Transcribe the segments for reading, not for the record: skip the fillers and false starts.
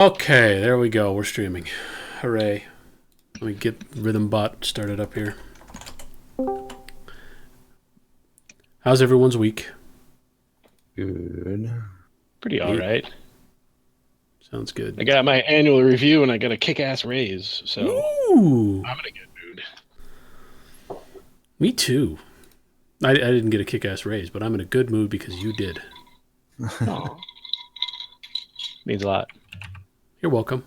Okay, there we go. We're streaming. Hooray. Let me get RhythmBot started up here. How's everyone's week? Good. Pretty all right. Sounds good. I got my annual review and I got a kick-ass raise, so Ooh. I'm in a good mood. Me too. I didn't get a kick-ass raise, but I'm in a good mood because you did. Aww. Means a lot. You're welcome.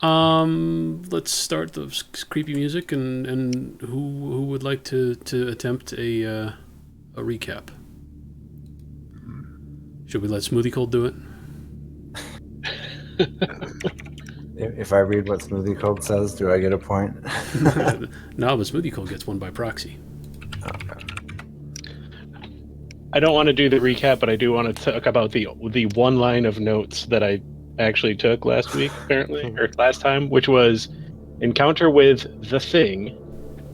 Let's start the creepy music, and who would like to attempt a recap? Should we let Smoothie Cold do it? If I read what Smoothie Cold says, do I get a point? No, but Smoothie Cold gets one by proxy. Okay. I don't want to do the recap, but I do want to talk about the one line of notes that I actually took last week, apparently, or last time, which was encounter with the thing,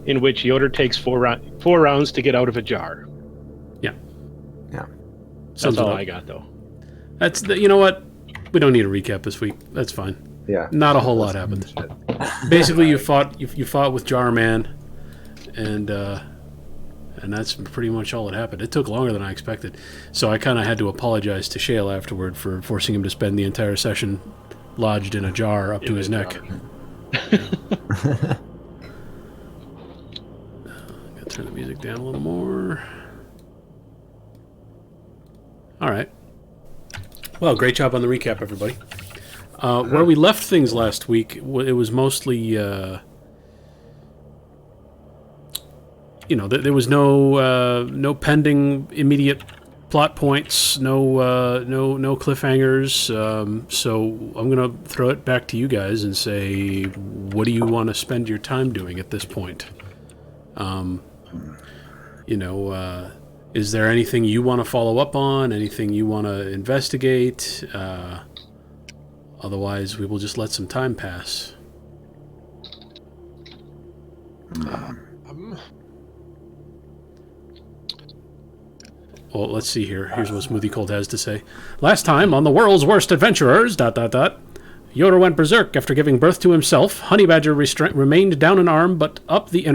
in which Yoder takes four rounds to get out of a jar. Yeah. That's all I got, though. That's you know what? We don't need a recap this week. That's fine. Yeah. Not a whole lot happened. Basically, you fought with Jar Man, and that's pretty much all that happened. It took longer than I expected, so I kind of had to apologize to Shale afterward for forcing him to spend the entire session lodged in a jar up to his neck. Gotta turn the music down a little more. All right. Well, great job on the recap, everybody. Where we left things last week, it was mostly, there was no pending immediate plot points, no cliffhangers. So I'm gonna throw it back to you guys and say, what do you want to spend your time doing at this point? Is there anything you want to follow up on? Anything you want to investigate? Otherwise, we will just let some time pass. Well, let's see here. Here's what Smoothie Cold has to say. Last time on The World's Worst Adventurers, ... Yoder went berserk after giving birth to himself. Honey Badger remained down an arm, but up the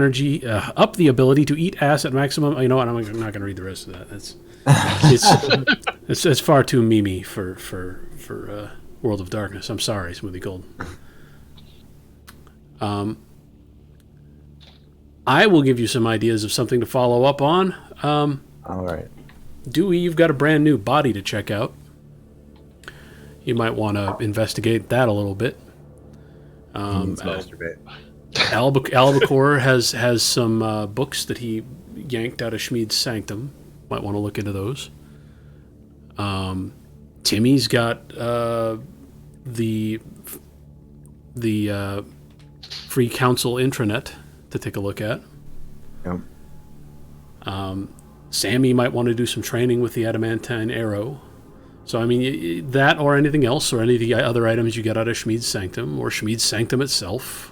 ability to eat ass at maximum. You know what? I'm not going to read the rest of that. It's far too memey for World of Darkness. I'm sorry, Smoothie Cold. I will give you some ideas of something to follow up on. All right. Dewey, you've got a brand new body to check out. You might want to investigate that a little bit. Albacore has some books that he yanked out of Schmied's Sanctum. Might want to look into those. Timmy's got the Free Council intranet to take a look at. Yep. Sammy might want to do some training with the adamantine arrow. So, I mean, that or anything else, or any of the other items you get out of Schmied's Sanctum, or Schmied's Sanctum itself.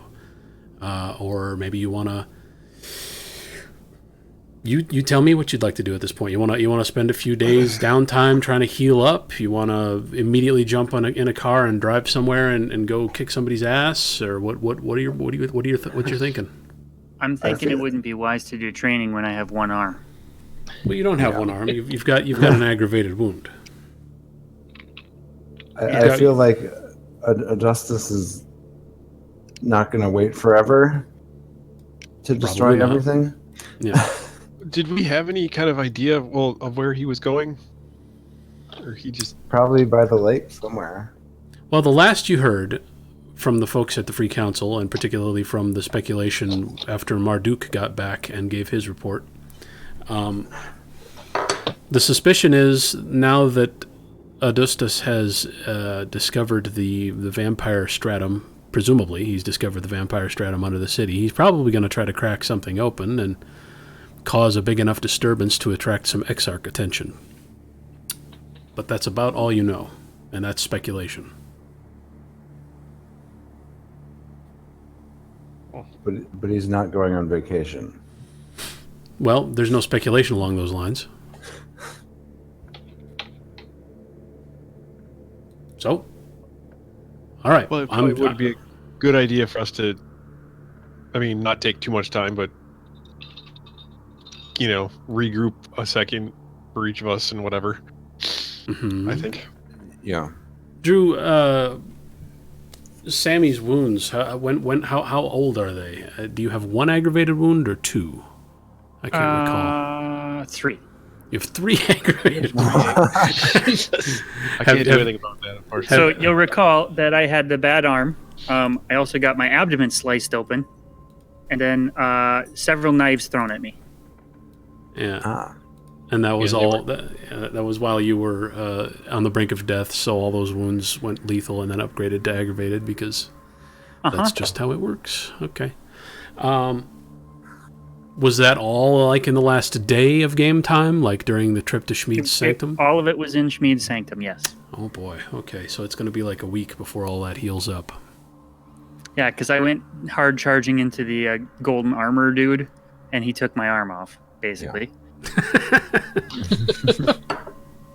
Or maybe you want to... You tell me what you'd like to do at this point. You want to spend a few days downtime trying to heal up? You want to immediately jump in a car and drive somewhere and go kick somebody's ass? Or what are you thinking? I'm thinking it wouldn't be wise to do training when I have one arm. Well, you don't have one arm. You've got an aggravated wound. I feel like Augustus is not going to wait forever to destroy everything. Yeah. Did we have any kind of idea of where he was going? Or he just... Probably by the lake somewhere. Well, the last you heard from the folks at the Free Council, and particularly from the speculation after Marduk got back and gave his report, the suspicion is now that Augustus has discovered the vampire stratum. Presumably, he's discovered the vampire stratum under the city. He's probably going to try to crack something open and cause a big enough disturbance to attract some Exarch attention. But that's about all you know, and that's speculation. But he's not going on vacation. Well, there's no speculation along those lines. So, All right. Well, it probably would be a good idea for us to, not take too much time, but, regroup a second for each of us and whatever. I think. Yeah. Drew, Sammy's wounds, how old are they? Do you have one aggravated wound or two? I can't recall. 3. You have 3 aggravated wounds. I can't do anything about that, unfortunately. So you'll recall that I had the bad arm. I also got my abdomen sliced open, and then several knives thrown at me. Yeah. And that was that was while you were on the brink of death, so all those wounds went lethal and then upgraded to aggravated because that's just how it works. Okay. Was that all like in the last day of game time, like during the trip to Schmied's Sanctum? All of it was in Schmied's Sanctum, yes. Oh boy. Okay, so it's going to be like a week before all that heals up. Yeah, because I went hard charging into the golden armor dude, and he took my arm off, basically. Yeah.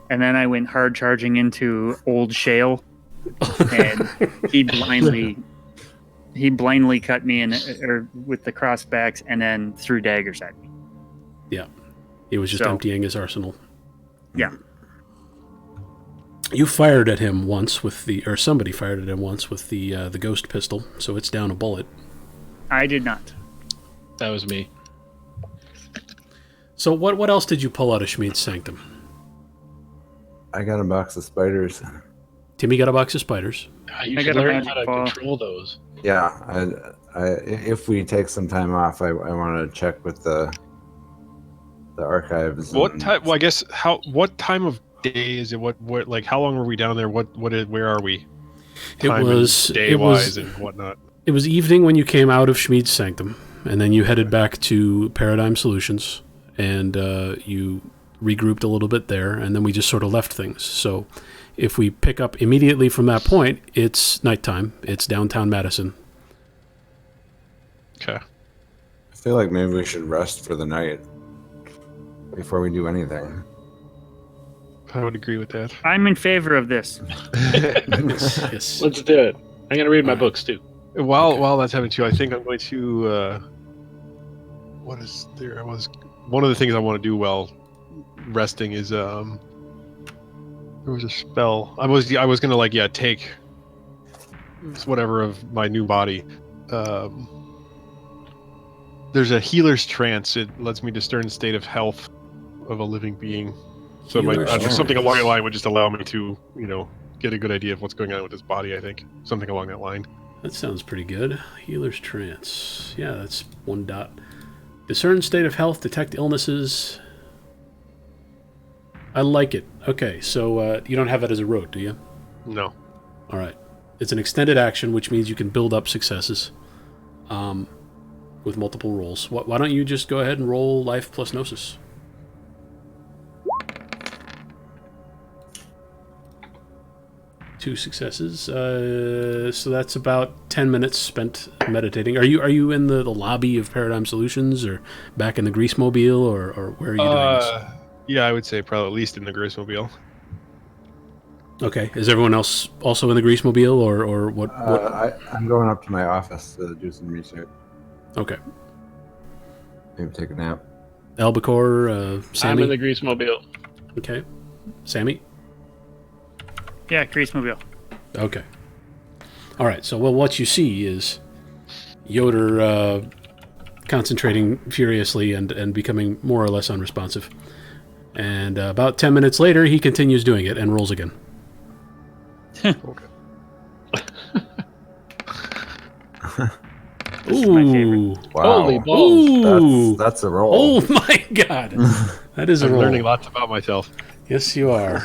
And then I went hard charging into Old Shale, and he blindly cut me with the crossbacks and then threw daggers at me. Yeah, he was just emptying his arsenal. Yeah. You fired at him once somebody fired at him once with the ghost pistol, so it's down a bullet. I did not. That was me. So what else did you pull out of Schmied's Sanctum? I got a box of spiders. Timmy got a box of spiders. You should learn how to control those. Yeah, if we take some time off, I want to check with the archives. What time? Well, I guess what time of day is it? What like how long were we down there? Where are we? Time day-wise and whatnot. It was evening when you came out of Schmied's Sanctum, and then you headed back to Paradigm Solutions, and you regrouped a little bit there, and then we just sort of left things. So if we pick up immediately from that point, it's nighttime. It's downtown Madison. Okay. I feel like maybe we should rest for the night before we do anything. I would agree with that. I'm in favor of this. Yes. Let's do it. I'm going to read my books, too. While that's happening, too, I think I'm going to... what is there? One of the things I want to do while resting is... there was a spell. I was gonna take whatever of my new body. There's a healer's trance. It lets me discern the state of health of a living being. So something along that line would just allow me to, get a good idea of what's going on with his body. I think something along that line. That sounds pretty good. Healer's trance. Yeah, that's 1 dot. Discern state of health. Detect illnesses. I like it. Okay, so you don't have it as a rote, do you? No. All right. It's an extended action, which means you can build up successes with multiple rolls. Why don't you just go ahead and roll life plus gnosis? Two successes. So that's about 10 minutes spent meditating. Are you in the lobby of Paradigm Solutions, or back in the Grease Mobile, or where are you doing this? Yeah, I would say probably at least in the Grease Mobile. Okay. Is everyone else also in the Grease Mobile, or what? I'm going up to my office to do some research. Okay. Maybe take a nap. Albacore, Sammy? I'm in the Grease Mobile. Okay. Sammy? Yeah, Grease Mobile. Okay. All right. So, what you see is Yoder concentrating furiously and becoming more or less unresponsive. And about 10 minutes later, he continues doing it and rolls again. Okay. Ooh. Wow. Holy balls. Ooh. That's a roll. Oh, my God. That is a I'm roll. learning lots about myself. Yes, you are.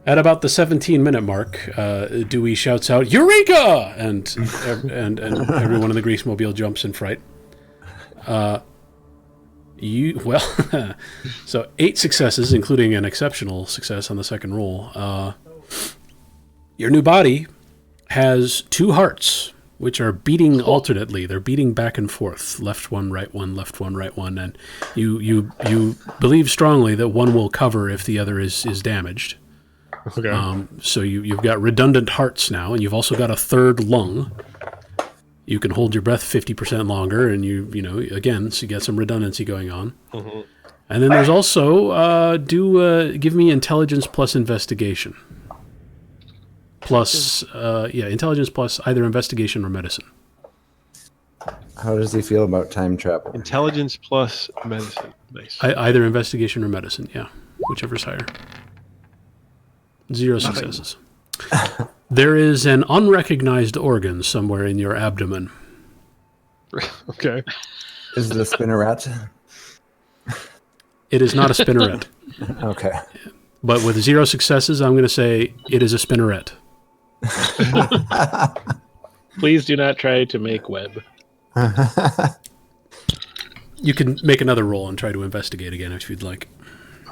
At about the 17-minute mark, Dewey shouts out, "Eureka!" And everyone in the Grease Mobile jumps in fright. So 8 successes, including an exceptional success on the second roll. Your new body has 2 hearts, which are beating alternately. They're beating back and forth, left one, right one, left one, right one, and you believe strongly that one will cover if the other is damaged. Okay. So you've got redundant hearts now, and you've also got a third lung. You can hold your breath 50% longer, and again, so you get some redundancy going on. Mm-hmm. And then there's also give me intelligence plus investigation. Plus, intelligence plus either investigation or medicine. How does he feel about time travel? Intelligence plus medicine. Nice. Either investigation or medicine, yeah. Whichever's higher. 0 Nothing. successes. There is an unrecognized organ somewhere in your abdomen. Okay. Is it a spinneret? It is not a spinneret. Okay. But with 0 successes, I'm going to say it is a spinneret. Please do not try to make web. You can make another roll and try to investigate again if you'd like.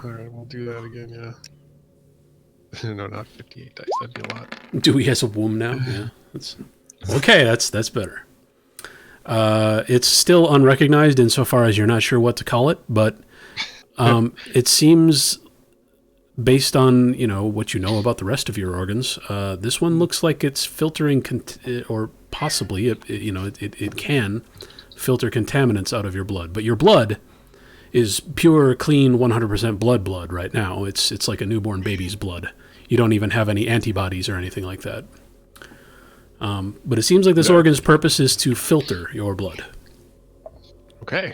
All right, we'll do that again. Yeah. No, not 58 dice. That'd be a lot. Dewey has a womb now. Yeah, okay. That's better. It's still unrecognized insofar as you're not sure what to call it, but it seems, based on what you know about the rest of your organs, this one looks like it's filtering, or possibly it can filter contaminants out of your blood. But your blood is pure, clean, 100% blood right now. It's like a newborn baby's blood. You don't even have any antibodies or anything like that. But it seems like this organ's purpose is to filter your blood. Okay.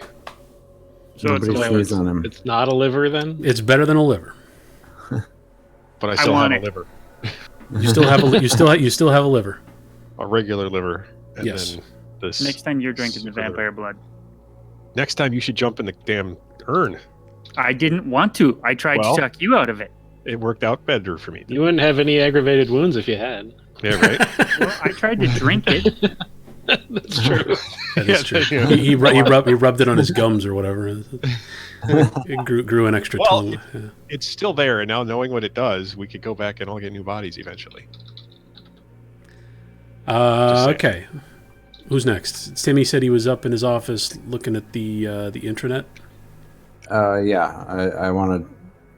So Nobody it's freeze on him. It's not a liver then? It's better than a liver. But I still want have a it. liver. You still have you still have a liver. A regular liver. And Yes. then this. next time you're drinking the super liver. vampire blood. Next time you should jump in the damn urn. I didn't want to. I tried Well- to talk you out of it. It worked out better for me. You wouldn't have any aggravated wounds if you had. Yeah, right? Well, I tried to drink it. That's true. That is Yeah, true. yeah. He rubbed it on his gums or whatever. It grew an extra Well, tongue. Yeah. It's still there, and now knowing what it does, we could go back and all get new bodies eventually. saying. Okay. Who's next? Timmy said he was up in his office looking at the intranet. Yeah, I want to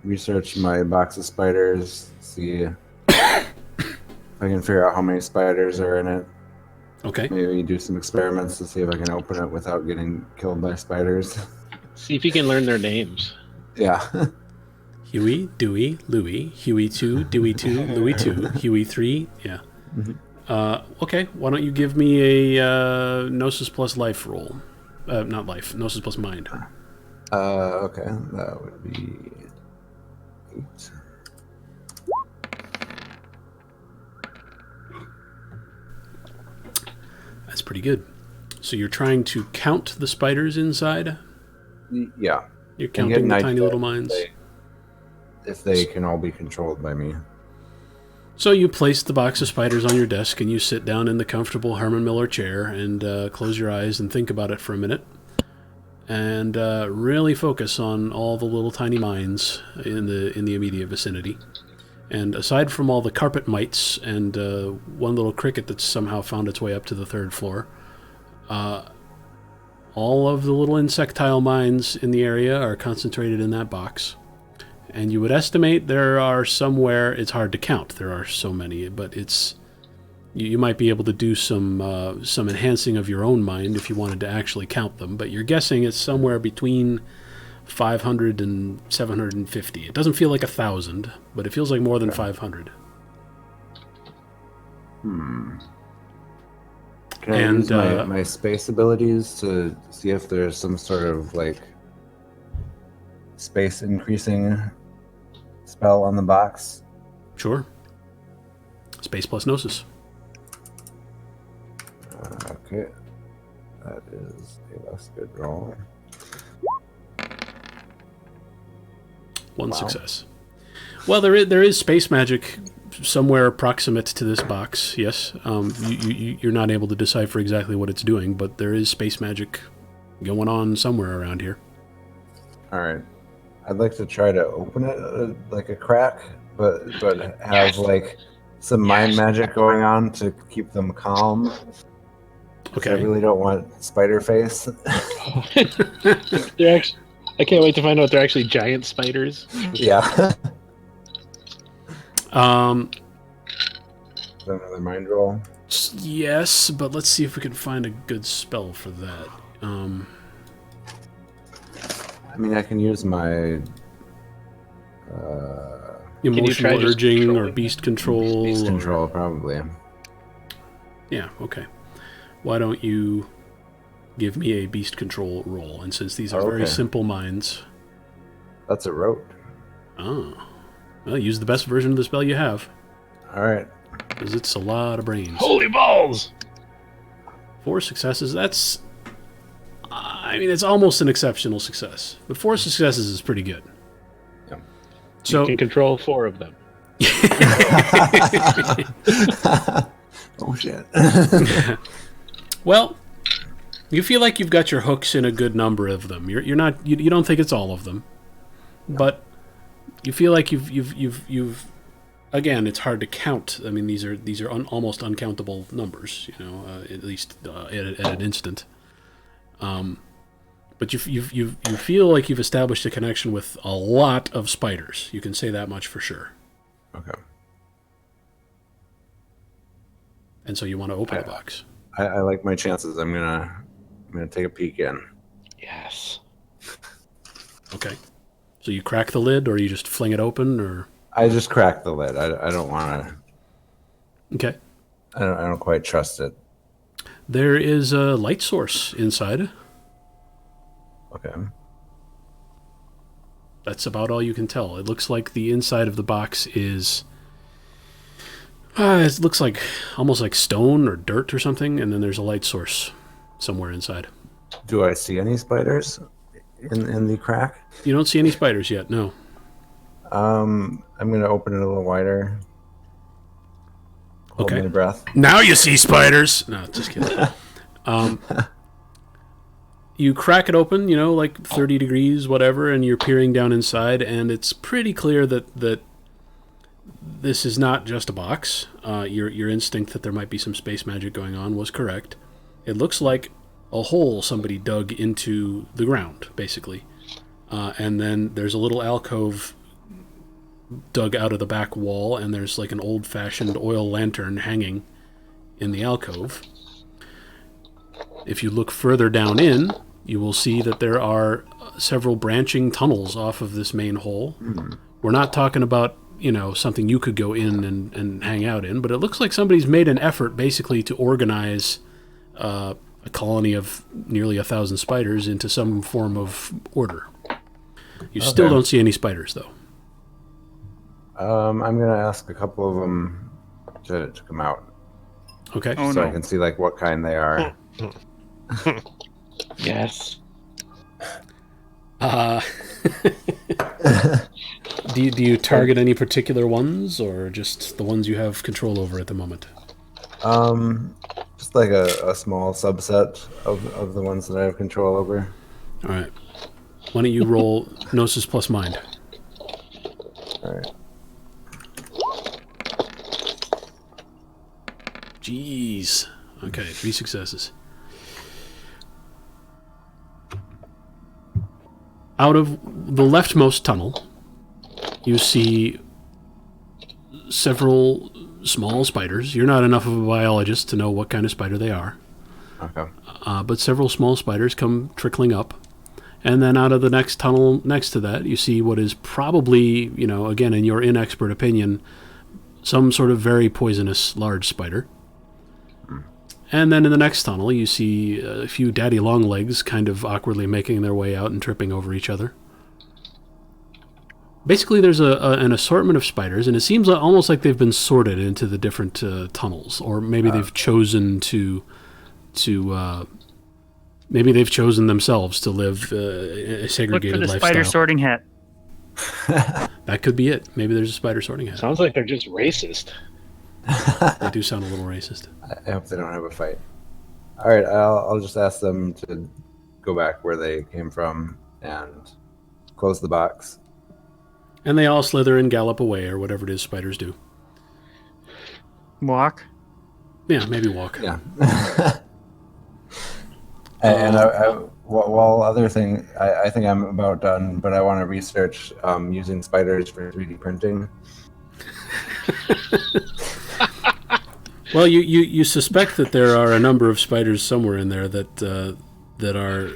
research my box of spiders, see if I can figure out how many spiders are in it. Okay. Maybe do some experiments to see if I can open it without getting killed by spiders. See if you can learn their names. Yeah. Huey, Dewey, Louie, Huey 2, Dewey 2, Louie 2, Huey 3. Yeah. Okay, why don't you give me a Gnosis plus life roll? Not life, Gnosis plus mind. Okay, that would be 8. That's pretty good. So you're trying to count the spiders inside? Yeah. You're And get counting the an tiny idea little minds? If they can all be controlled by me. So you place the box of spiders on your desk and you sit down in the comfortable Herman Miller chair and close your eyes and think about it for a minute. And really focus on all the little tiny minds in the immediate vicinity. And aside from all the carpet mites and one little cricket that's somehow found its way up to the 3rd floor, all of the little insectile minds in the area are concentrated in that box. And you would estimate there are somewhere, it's hard to count, there are so many, but it's you might be able to do some enhancing of your own mind if you wanted to actually count them, but you're guessing it's somewhere between 500 and 750. It doesn't feel like 1,000, but it feels like more than 500. Can I And, use my space abilities to see if there's some sort of like space increasing spell on the box? Sure. Space plus Gnosis. Okay. That is a less good roll. One Wow. success. Well, there is space magic somewhere proximate to this box, yes. You're not able to decipher exactly what it's doing, but there is space magic going on somewhere around here. All right. I'd like to try to open it like a crack, but have like some mind magic going on to keep them calm. I Okay. really don't want spider face. They're actually, I can't wait to find out they're actually giant spiders. Yeah. Is that another mind roll? Yes, but let's see if we can find a good spell for that. I mean, I can use my Emotional try just urging or controlling beast control. beast or- control, probably. Yeah, okay. Why don't you give me a beast control roll? And since these are very Okay. simple minds... That's a rote. Oh. Well, use the best version of the spell you have, All right. because it's a lot of brains. Holy balls! 4 successes, that's... I mean, it's almost an exceptional success. But 4 successes is pretty good. Yeah. So, You can control 4 of them. Oh shit. well, you feel like you've got your hooks in a good number of them. You don't think it's all of them, but you feel like you've again, it's hard to count. I mean, these are almost uncountable numbers, at least at an instant. But you feel like you've established a connection with a lot of spiders. You can say that much for sure. Okay. And so you want to open the box. I like my chances. I'm gonna take a peek in. Yes. Okay. So you crack the lid, or you just fling it open, or I just cracked the lid. I don't want to. okay. I don't quite trust it. There is a light source inside. Okay. That's about all you can tell. It looks like the inside of the box is... it looks like almost like stone or dirt or something, and then there's a light source somewhere inside. Do I see any spiders in the crack? You don't see any spiders yet, no. I'm gonna open it a little wider. Hold Okay. my breath. Now you see spiders! No, just kidding. You crack it open, like 30 degrees, whatever, and you're peering down inside, and it's pretty clear that this is not just a box. Your instinct that there might be some space magic going on was correct. It looks like a hole somebody dug into the ground, basically. And then there's a little alcove dug out of the back wall, and there's like an old-fashioned oil lantern hanging in the alcove. If you look further down in, you will see that there are several branching tunnels off of this main hole. Mm-hmm. We're not talking about, something you could go in and hang out in, but it looks like somebody's made an effort basically to organize a colony of nearly 1,000 spiders into some form of order. You still don't see any spiders, though. I'm gonna ask a couple of them to come out. Okay. Oh, so no. I can see like what kind they are. Yes. Do you target any particular ones, or just the ones you have control over at the moment? Just like a small subset of the ones that I have control over. All right. Why don't you roll Gnosis plus Mind? All right. Jeez. Okay, 3 successes. Out of the leftmost tunnel, you see several small spiders. You're not enough of a biologist to know what kind of spider they are. Okay. But several small spiders come trickling up. And then out of the next tunnel next to that, you see what is probably, again, in your inexpert opinion, some sort of very poisonous large spider. And then in the next tunnel, you see a few daddy longlegs kind of awkwardly making their way out and tripping over each other. Basically, there's an assortment of spiders, and it seems almost like they've been sorted into the different tunnels, or maybe they've chosen maybe they've chosen themselves to live a Look segregated for the lifestyle. spider sorting hat. That could be it. Maybe there's a spider sorting hat. Sounds like they're just racist. They do sound a little racist. I hope they don't have a fight. All right, I'll just ask them to go back where they came from and close the box. And they all slither and gallop away, or whatever it is spiders do. Walk. Yeah, maybe walk. Yeah. And while other thing, I think I'm about done, but I want to research using spiders for 3D printing. Well, you suspect that there are a number of spiders somewhere in there that are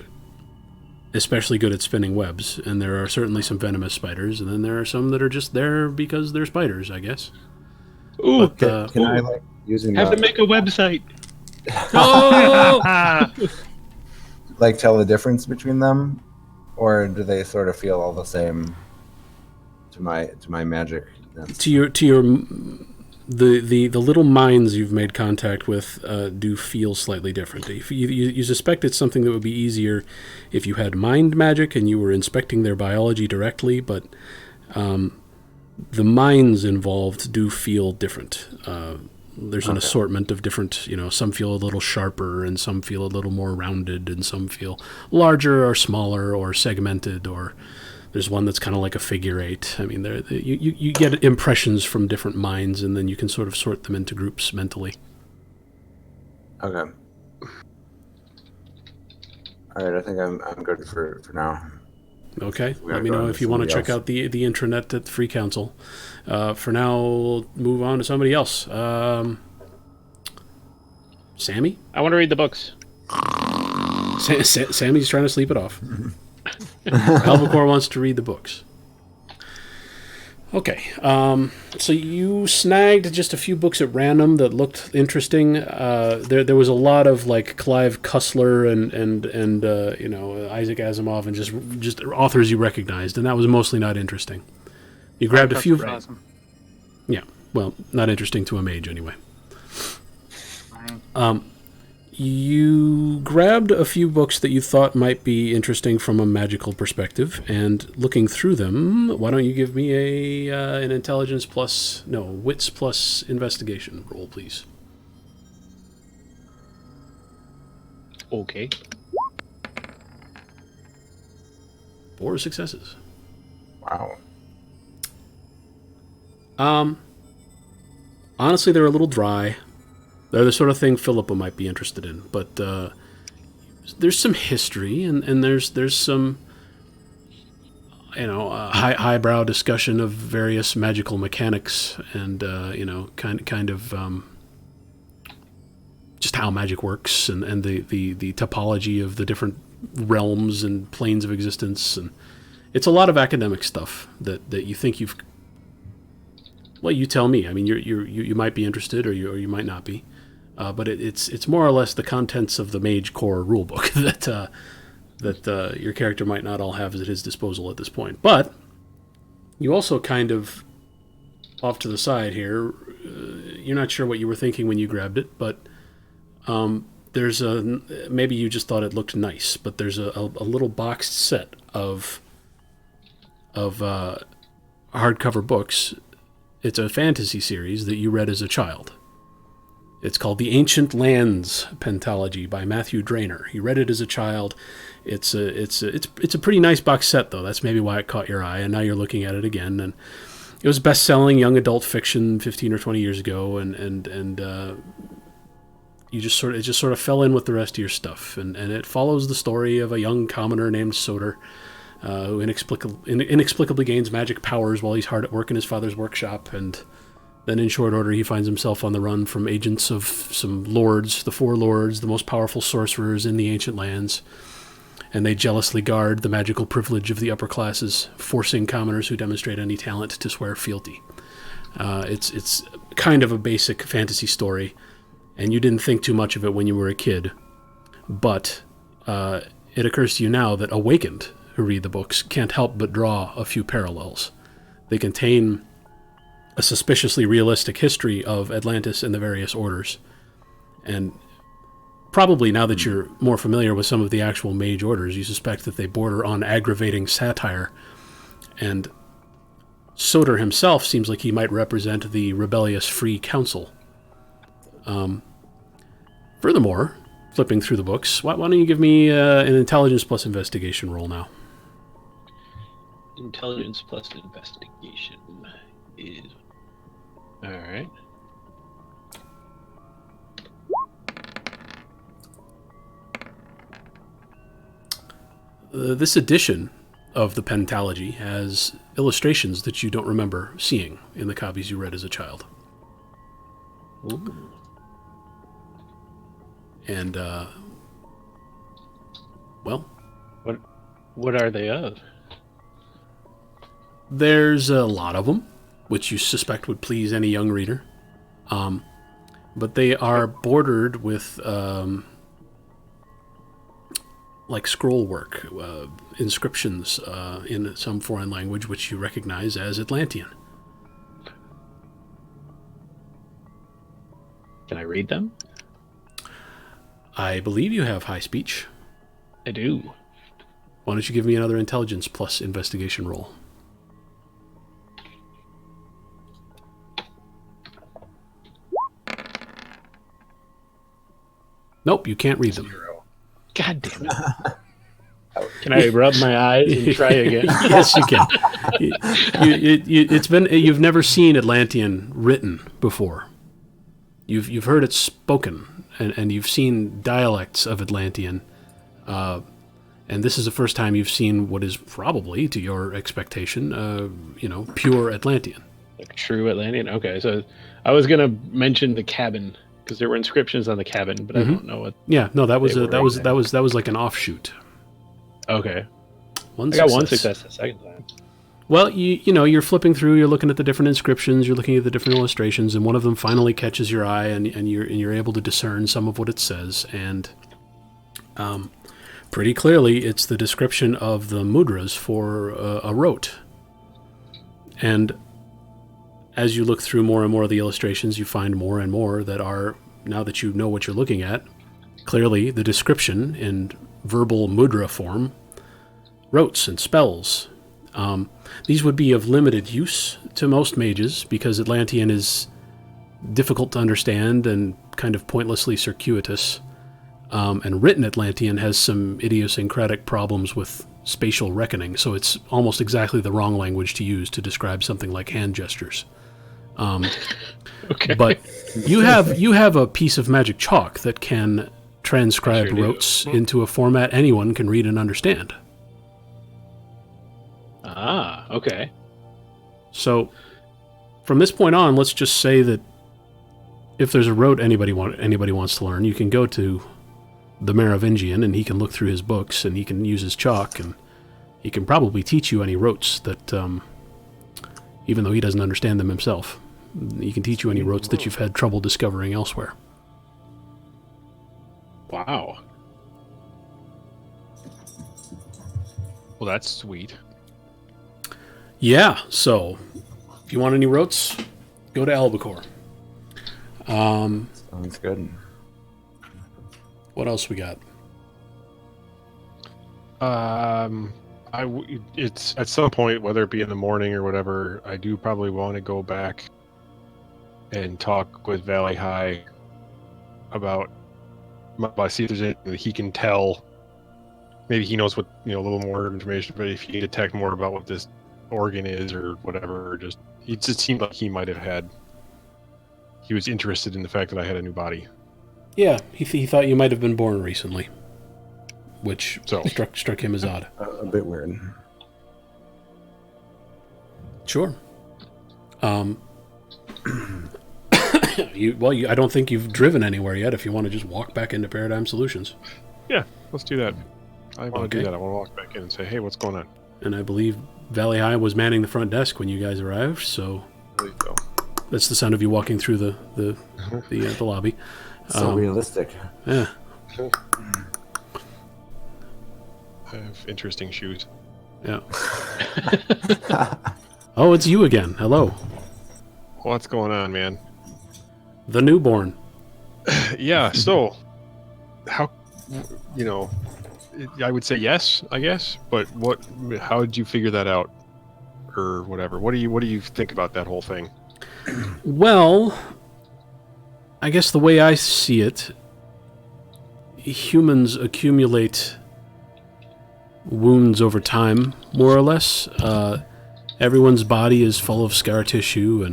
especially good at spinning webs, and there are certainly some venomous spiders, and then there are some that are just there because they're spiders, I guess. Ooh, But, Can I like using have to make a website. oh! like tell the difference between them, or do they sort of feel all the same to my magic? to your the little minds you've made contact with do feel slightly different. If you suspect it's something that would be easier if you had mind magic and you were inspecting their biology directly, but the minds involved do feel different. There's an assortment of different, some feel a little sharper and some feel a little more rounded and some feel larger or smaller or segmented, or there's one that's kind of like a figure eight. I mean, you get impressions from different minds, and then you can sort of sort them into groups mentally. Okay. All right, I think I'm good for now. Okay, We let are me know going if to you want to somebody check out the intranet at the Free Council. For now, we'll move on to somebody else. Sammy? I want to read the books. Sammy's trying to sleep it off. Albacore wants to read the books. Okay, so you snagged just a few books at random that looked interesting. There was a lot of like Clive Cussler and Isaac Asimov and just authors you recognized, and that was mostly not interesting. You grabbed a few. Awesome. Yeah, well, not interesting to a mage anyway. You grabbed a few books that you thought might be interesting from a magical perspective, and looking through them, why don't you give me an wits plus investigation roll, please? Okay. 4 successes. Wow. Honestly, they're a little dry. They're the sort of thing Philippa might be interested in, but there's some history and there's some highbrow discussion of various magical mechanics and kind of just how magic works and the topology of the different realms and planes of existence, and it's a lot of academic stuff that you think you've. Well, you tell me. I mean, you might be interested or you might not be. But it's more or less the contents of the Mage Core rulebook that your character might not all have at his disposal at this point. But you also kind of, off to the side here, you're not sure what you were thinking when you grabbed it, but there's maybe you just thought it looked nice, but there's a little boxed set of hardcover books. It's a fantasy series that you read as a child. It's called The Ancient Lands Pentalogy by Matthew Drainer. He read it as a child. It's a pretty nice box set, though. That's maybe why it caught your eye, and now you're looking at it again. And it was best-selling young adult fiction 15 or 20 years ago, and it just sort of fell in with the rest of your stuff. And it follows the story of a young commoner named Yoder, who inexplicably gains magic powers while he's hard at work in his father's workshop, and then in short order he finds himself on the run from agents of some lords, the Four Lords, the most powerful sorcerers in the ancient lands, and they jealously guard the magical privilege of the upper classes, forcing commoners who demonstrate any talent to swear fealty. It's kind of a basic fantasy story, and you didn't think too much of it when you were a kid, but it occurs to you now that Awakened, who read the books, can't help but draw a few parallels. They contain a suspiciously realistic history of Atlantis and the various orders. And probably now that you're more familiar with some of the actual mage orders, you suspect that they border on aggravating satire. And Yoder himself seems like he might represent the rebellious Free Council. Furthermore, flipping through the books, why don't you give me an intelligence plus investigation roll now? Intelligence plus investigation is... Alright. This edition of the pentalogy has illustrations that you don't remember seeing in the copies you read as a child. Ooh. And, well... What are they of? There's a lot of them, which you suspect would please any young reader. But they are bordered with, like scroll work, inscriptions in some foreign language, which you recognize as Atlantean. Can I read them? I believe you have high speech. I do. Why don't you give me another intelligence plus investigation roll? Nope, you can't read them. God damn it. Can I rub my eyes and try again? Yes, you can. You've never seen Atlantean written before. You've heard it spoken, and you've seen dialects of Atlantean, and this is the first time you've seen what is probably, to your expectation, pure Atlantean. Like true Atlantean? Okay, so I was gonna mention the cabin because there were inscriptions on the cabin, but I don't know what. Yeah, no, that was like an offshoot. Okay, I got one success the second time. Well, you're flipping through, you're looking at the different inscriptions, you're looking at the different illustrations, and one of them finally catches your eye, and you're able to discern some of what it says, and pretty clearly it's the description of the mudras for a rote. And as you look through more and more of the illustrations, you find more and more that are, now that you know what you're looking at, clearly the description in verbal mudra form, rotes and spells. These would be of limited use to most mages because Atlantean is difficult to understand and kind of pointlessly circuitous. And written Atlantean has some idiosyncratic problems with spatial reckoning, so it's almost exactly the wrong language to use to describe something like hand gestures. Okay. But you have a piece of magic chalk that can transcribe rotes into a format anyone can read and understand. Ah, okay. So, from this point on, let's just say that if there's a rote anybody wants to learn, you can go to the Merovingian and he can look through his books and he can use his chalk and he can probably teach you any rotes that, even though he doesn't understand them himself, he can teach you any rotes that you've had trouble discovering elsewhere. Wow. Well, that's sweet. Yeah, so if you want any rotes, go to Albacore. Sounds good. What else we got? It's at some point, whether it be in the morning or whatever, I do probably want to go back and talk with Valley High about see if there's anything that he can tell. Maybe he knows what, a little more information, but if he can detect more about what this organ is or whatever, or it just seemed like he was interested in the fact that I had a new body. Yeah, he thought you might have been born recently, which struck him as odd. A bit weird. Sure. I don't think you've driven anywhere yet. If you want to just walk back into Paradigm Solutions. Yeah, let's do that. I want to Okay. do that. I want to walk back in and say, "Hey, what's going on?" And I believe Valley High was manning the front desk when you guys arrived, so There you go. that's the sound of you walking through the lobby. So realistic. Yeah. I have interesting shoes. Yeah. Oh, it's you again. Hello. What's going on, man? The newborn. Yeah, so how I would say yes, I guess, but how did you figure that out or whatever? What do you think about that whole thing? Well, I guess the way I see it, humans accumulate wounds over time, more or less. Everyone's body is full of scar tissue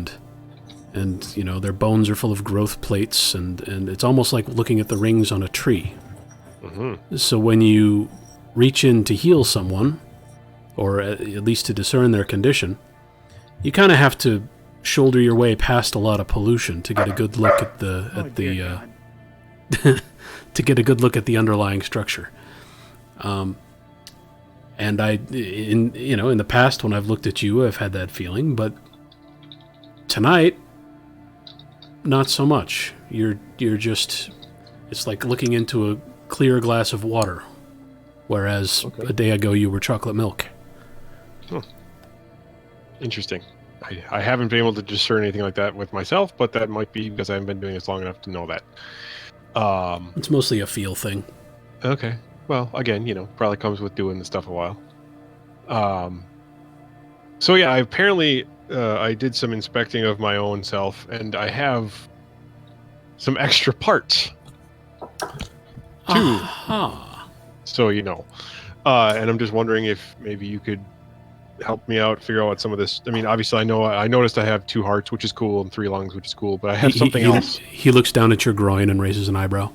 and their bones are full of growth plates, and it's almost like looking at the rings on a tree. Mm-hmm. So when you reach in to heal someone, or at least to discern their condition, you kind of have to shoulder your way past a lot of pollution to get a good look at to get a good look at the underlying structure. And in the past when I've looked at you, I've had that feeling, but tonight, not so much. You're just, it's like looking into a clear glass of water, whereas a day ago you were chocolate milk. Interesting. I haven't been able to discern anything like that with myself, but that might be because I haven't been doing this long enough to know that. It's mostly a feel thing. Okay. Well, again, probably comes with doing the stuff a while. So yeah, I did some inspecting of my own self, and I have some extra parts. Too. So and I'm just wondering if maybe you could help me out, figure out what some of this. I mean, obviously, I noticed I have 2 hearts, which is cool, and 3 lungs, which is cool, but I have something else. He looks down at your groin and raises an eyebrow.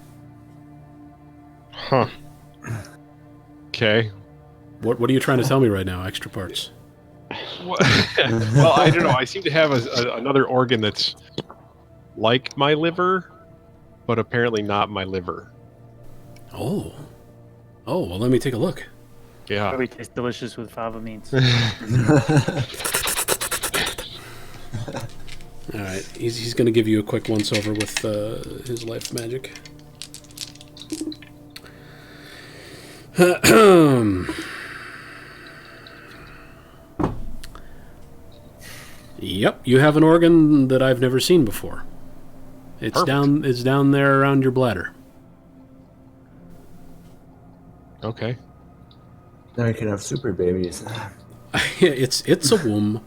Huh. Okay. What are you trying to tell me right now? Extra parts. Well, I don't know. I seem to have another organ that's like my liver, but apparently not my liver. Oh, well, let me take a look. Yeah. Probably tastes delicious with fava beans. All right, he's going to give you a quick once-over with his life magic. Yep, you have an organ that I've never seen before. It's down there around your bladder. Okay. Now you can have super babies. It's a womb.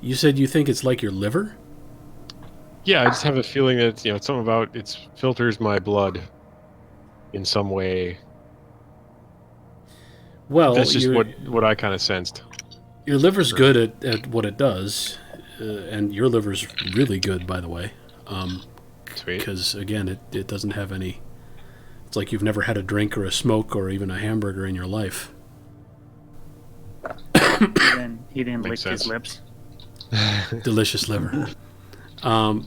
You said you think it's like your liver? Yeah, I just have a feeling that something about it filters my blood in some way. Well, that's just what I kind of sensed. Your liver's good at what it does, and your liver's really good, by the way. Sweet. Because again, it doesn't have any. It's like you've never had a drink or a smoke or even a hamburger in your life. He didn't lick sense. his lips. Delicious liver. But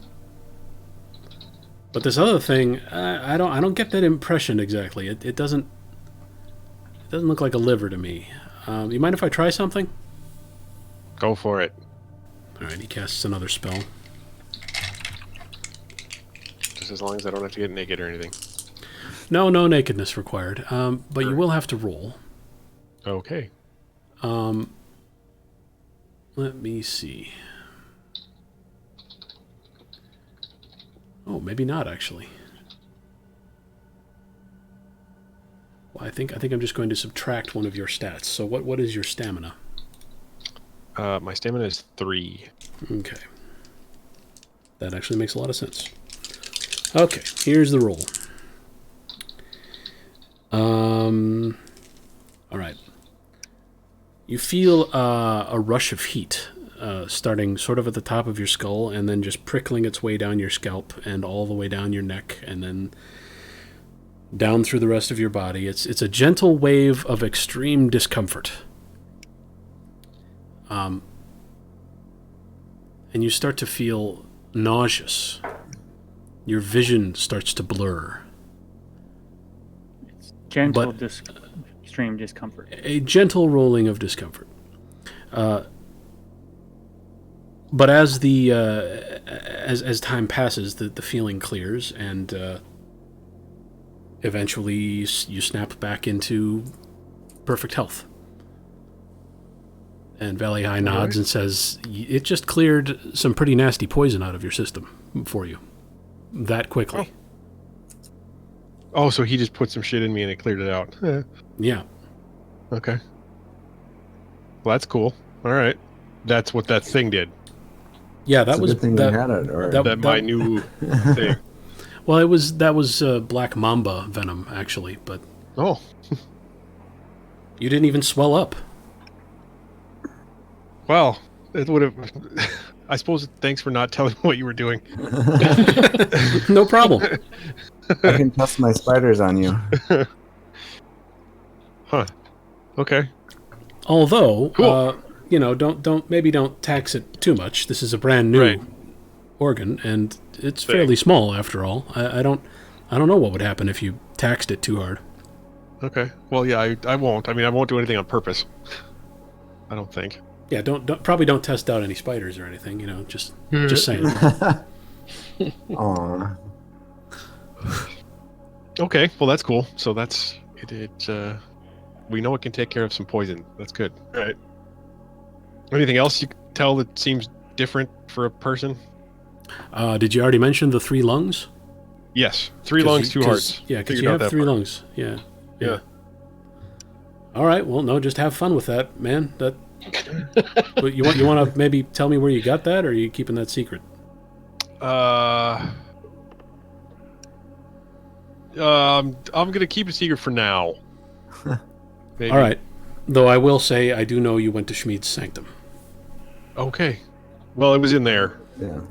this other thing, I don't get that impression exactly. It doesn't look like a liver to me. You mind if I try something? Go for it. All right, he casts another spell. Just as long as I don't have to get naked or anything. No nakedness required. But you will have to roll. Okay. Let me see. Oh, maybe not actually. Well, I think I'm just going to subtract one of your stats. So what is your stamina? My stamina is 3. Okay. That actually makes a lot of sense. Okay, here's the roll. All right. You feel a rush of heat starting sort of at the top of your skull and then just prickling its way down your scalp and all the way down your neck and then down through the rest of your body. It's a gentle wave of extreme discomfort. And you start to feel nauseous. Your vision starts to blur. Gentle extreme discomfort. A gentle rolling of discomfort. But as the as time passes, the feeling clears, and eventually you snap back into perfect health. And Valley High nods and says, "It just cleared some pretty nasty poison out of your system for you, that quickly." Oh, so he just put some shit in me and it cleared it out. Yeah. Okay. Well, that's cool. All right. That's what that thing did. Yeah, that It's a was good thing that. you had it, or That my new thing. Well, that was black mamba venom actually, but Oh. you didn't even swell up. Well, it would have. I suppose. Thanks for not telling me what you were doing. No problem. I can test my spiders on you. Huh. Okay. Although, Cool. don't tax it too much. This is a brand new Right. organ, and it's Thing. fairly small after all. I don't know what would happen if you taxed it too hard. Okay. Well, yeah, I won't. I mean, I won't do anything on purpose. I don't think. Yeah, probably don't test out any spiders or anything. Just saying. Aw. Okay. Well, that's cool. So that's it. We know it can take care of some poison. That's good. All right. Anything else you can tell that seems different for a person? Did you already mention the 3 lungs? Yes. 3 lungs, 2 hearts. Yeah, because Figured you out have that 3 part. lungs. Yeah. Yeah. All right. Well, no, just have fun with that, man. That. But you want to maybe tell me where you got that, or are you keeping that secret? I'm gonna keep it secret for now. Maybe. All right. Though I will say, I do know you went to Schmied's Sanctum. Okay. Well, it was in there, Yeah.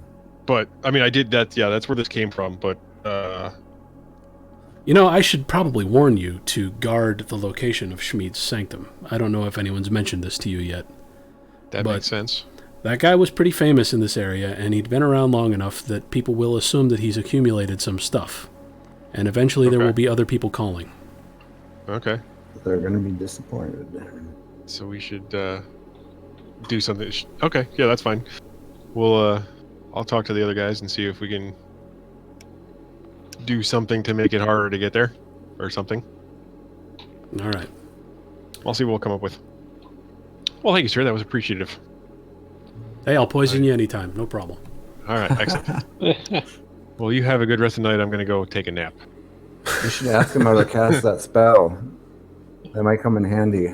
but I mean, I did that. Yeah, that's where this came from. But I should probably warn you to guard the location of Schmied's Sanctum. I don't know if anyone's mentioned this to you yet. that But- makes sense. That guy was pretty famous in this area, and he'd been around long enough that people will assume that he's accumulated some stuff. And eventually there Okay. will be other people calling. Okay. They're gonna be disappointed. So we should do something. Okay. Yeah, that's fine. We'll I'll talk to the other guys and see if we can do something to make it harder to get there, or something. All right. I'll see what we'll come up with. Well, thank you, sir. That was appreciative. Hey, I'll poison you anytime. No problem. All right, excellent. Well, you have a good rest of the night. I'm going to go take a nap. You should ask him how to cast that spell. That might come in handy.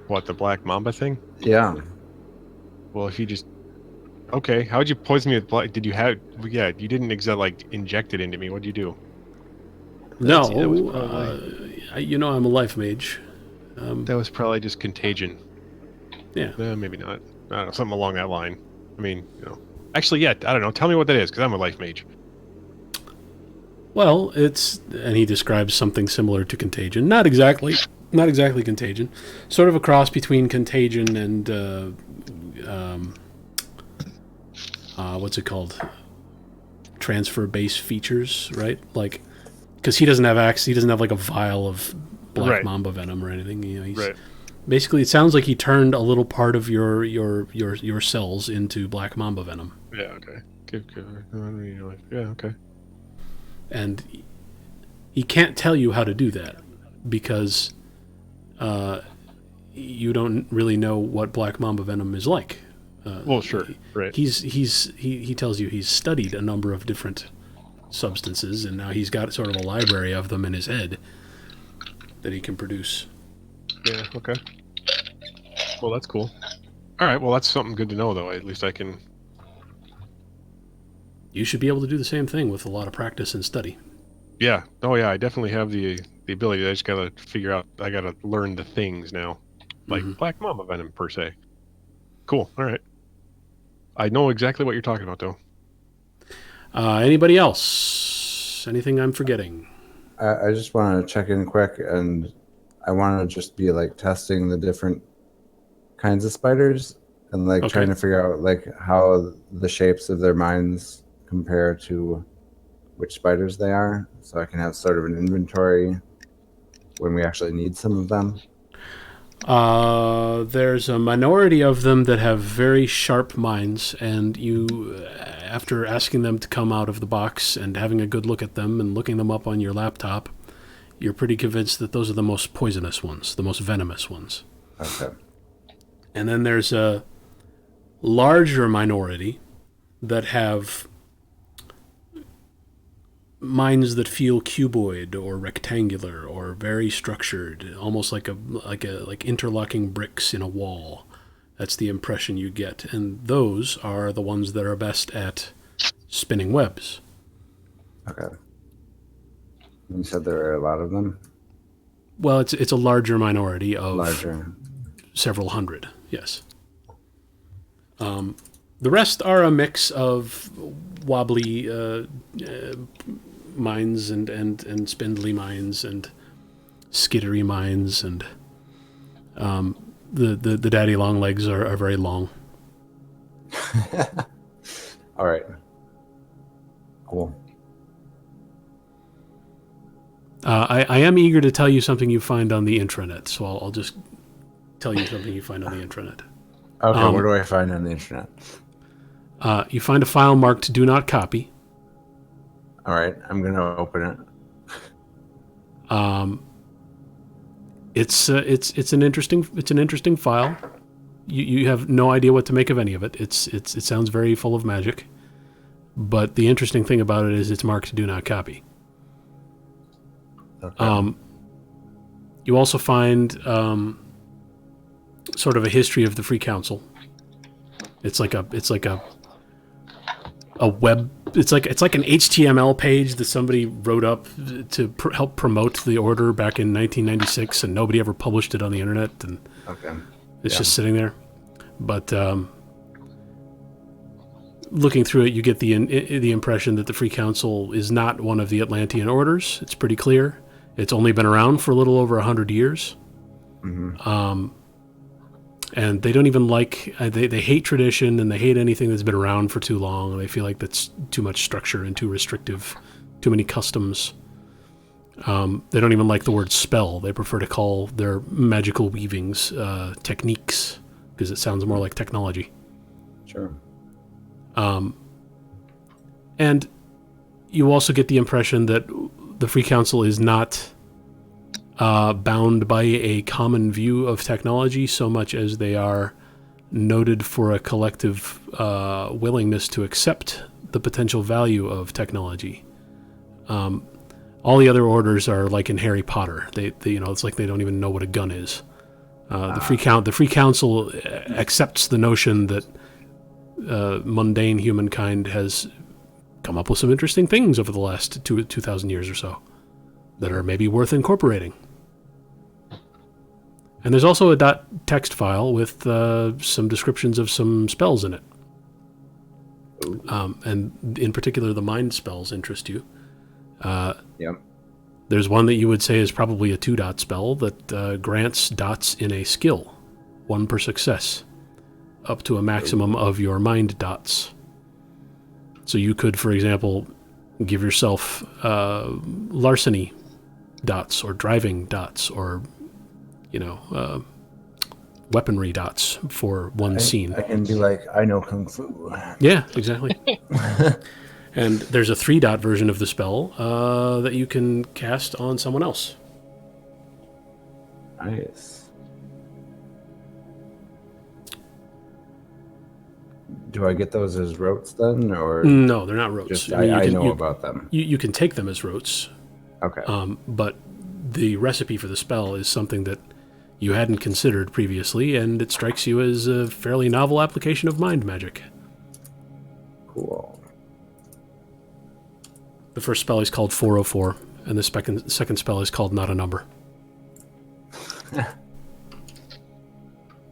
What, the Black Mamba thing? Yeah. Well, if you just... Okay, how'd you poison me with black... Did you have... Yeah, you didn't inject it into me. What'd you do? No, that was probably- I'm a life mage. That was probably just contagion. Yeah. Maybe not. I don't know, something along that line. I mean, Actually, yeah, I don't know. Tell me what that is, because I'm a life mage. Well, and he describes something similar to contagion. Not exactly contagion. Sort of a cross between contagion and what's it called? Transfer base features, right? Like, because he doesn't have access. He doesn't have like a vial of black Right. mamba venom or anything. He's, Right. Basically, it sounds like he turned a little part of your cells into black mamba venom. Yeah, okay. Yeah, okay. And he can't tell you how to do that because you don't really know what black mamba venom is like. Well, sure. Right. He tells you he's studied a number of different substances, and now he's got sort of a library of them in his head that he can produce. Yeah, okay. Well, that's cool. All right, well, that's something good to know, though. At least I can... You should be able to do the same thing with a lot of practice and study. Yeah. Oh, yeah, I definitely have the ability. I just gotta figure out... I gotta learn the things now. Like Black Mamba Venom, per se. Cool. All right. I know exactly what you're talking about, though. Anybody else? Anything I'm forgetting? I just want to check in quick, and I want to just be like testing the different kinds of spiders and like Okay. trying to figure out like how the shapes of their minds compare to which spiders they are, so I can have sort of an inventory when we actually need some of them. There's a minority of them that have very sharp minds, and you, after asking them to come out of the box and having a good look at them and looking them up on your laptop, you're pretty convinced that those are the most poisonous ones, the most venomous ones. Okay. And then there's a larger minority that have minds that feel cuboid or rectangular or very structured, almost like interlocking bricks in a wall. That's the impression you get, and those are the ones that are best at spinning webs. Okay. You said there are a lot of them. Well, it's a larger minority of Larger. several hundred. Yes. The rest are a mix of wobbly minds and spindly minds and skittery mines, and the daddy long legs are very long. All right. Cool. I am eager to tell you something you find on the intranet, so I'll just tell you something you find on the intranet. Okay, what do I find on the internet? You find a file marked "Do Not Copy." All right, I'm gonna open it. It's an interesting file. You have no idea what to make of any of it. It sounds very full of magic, but the interesting thing about it is it's marked "Do Not Copy." Okay. You also find sort of a history of the Free Council. It's like a web. It's like an HTML page that somebody wrote up to help promote the order back in 1996, and nobody ever published it on the internet, and Okay. it's just sitting there. But looking through it, you get the impression that the Free Council is not one of the Atlantean orders. It's pretty clear. It's only been around for a little over 100 years. Mm-hmm. And they don't even like, they hate tradition, and they hate anything that's been around for too long. They feel like that's too much structure and too restrictive, too many customs. They don't even like the word spell. They prefer to call their magical weavings techniques, because it sounds more like technology. Sure. And you also get the impression that the Free Council is not bound by a common view of technology so much as they are noted for a collective willingness to accept the potential value of technology. All the other orders are like in Harry Potter. They it's like they don't even know what a gun is. The Free Council accepts the notion that mundane humankind has come up with some interesting things over the last 2,000 years or so that are maybe worth incorporating. And there's also a .text file with some descriptions of some spells in it. And in particular, the mind spells interest you. Yep. There's one that you would say is probably a 2-dot spell that grants dots in a skill, 1 per success, up to a maximum of your mind dots. So you could, for example, give yourself larceny dots, or driving dots, or weaponry dots for one scene. I can be like, I know Kung Fu. Yeah, exactly. And there's a 3-dot version of the spell that you can cast on someone else. Nice. Do I get those as rotes then, or No, they're not rotes. just I know about them? You can take them as rotes, Okay. but the recipe for the spell is something that you hadn't considered previously, and it strikes you as a fairly novel application of mind magic. Cool. The first spell is called 404, and the second spell is called Not a Number. I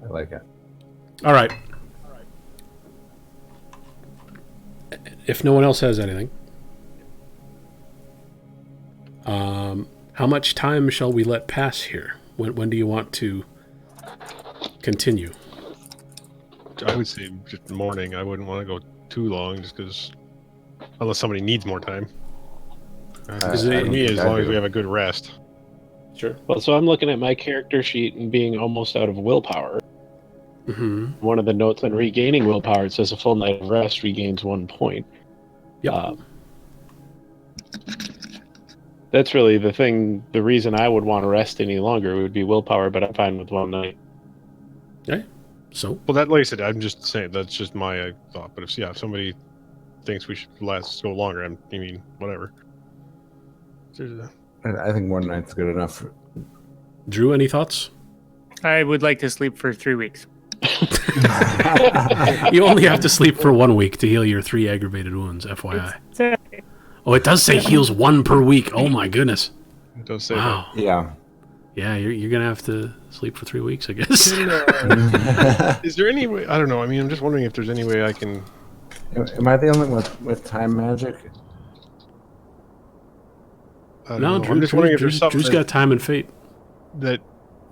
like it. All right. If no one else has anything, how much time shall we let pass here? When do you want to continue? I would say just morning. I wouldn't want to go too long, just because, unless somebody needs more time. Is For it- me, as long as we have a good rest. Sure. Well, so I'm looking at my character sheet and being almost out of willpower. Mm-hmm. One of the notes on regaining willpower, it says a full night of rest regains 1 point. Yep. That's really the thing. The reason I would want to rest any longer would be willpower, but I'm fine with 1 night. Okay. So, Well, that, like I said, I'm just saying that's just my thought. But if somebody thinks we should go longer, I mean, whatever. I think 1 night's good enough. Drew, any thoughts? I would like to sleep for 3 weeks. You only have to sleep for 1 week to heal your 3 aggravated wounds, FYI. Oh, it does say heals 1 per week. Oh my goodness. It does say Wow. Yeah. Yeah, you're gonna have to sleep for 3 weeks, I guess. that. Is there any way? I don't know. I mean, I'm just wondering if there's any way I can. Am I the only one with time magic? I don't No, know. I'm just wondering if there's something. Drew's got time and fate. that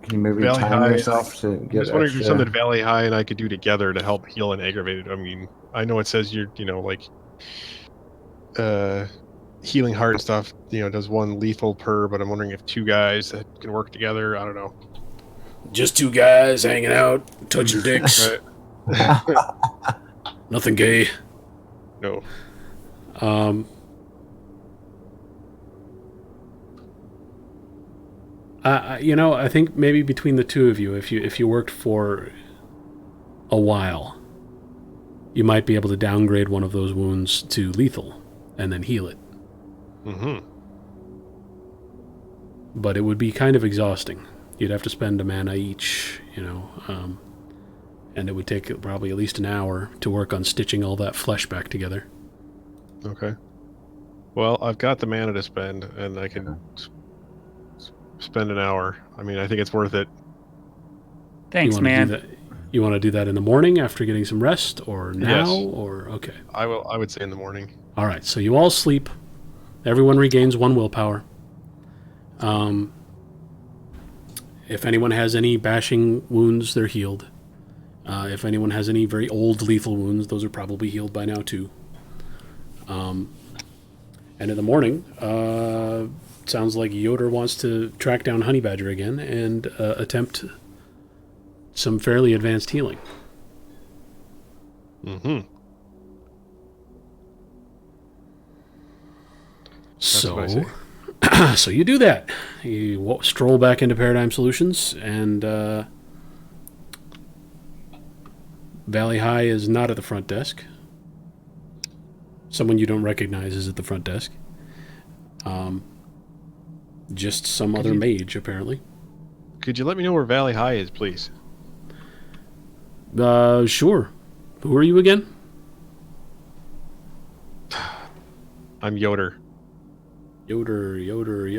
Can you maybe Valley time High, yourself to I'm get just wondering if there's extra? something that Valley High and I could do together to help heal an aggravated. I mean, I know it says you're, like, healing heart and stuff, does one lethal per, but I'm wondering if two guys that can work together. I don't know. Just two guys hanging out, touching dicks. Right. Nothing gay. No. I think maybe between the two of you, if you worked for a while, you might be able to downgrade one of those wounds to lethal and then heal it. Mm-hmm. But it would be kind of exhausting. You'd have to spend a mana each, and it would take probably at least an hour to work on stitching all that flesh back together. Okay. Well, I've got the mana to spend, and I can spend an hour. I mean, I think it's worth it. Thanks, you wanna man. Do that, you want to do that in the morning after getting some rest, or now, Yes. or okay? I would say in the morning. All right. So you all sleep. Everyone regains 1 willpower. If anyone has any bashing wounds, they're healed. If anyone has any very old lethal wounds, those are probably healed by now too. And in the morning, sounds like Yoder wants to track down Honey Badger again and attempt some fairly advanced healing. Mm-hmm. So, what I say. so you do that. You stroll back into Paradigm Solutions, and Valley High is not at the front desk. Someone you don't recognize is at the front desk. Just some other mage, apparently. Could you let me know where Valley High is, please? Sure. Who are you again? I'm Yoder. Yoder.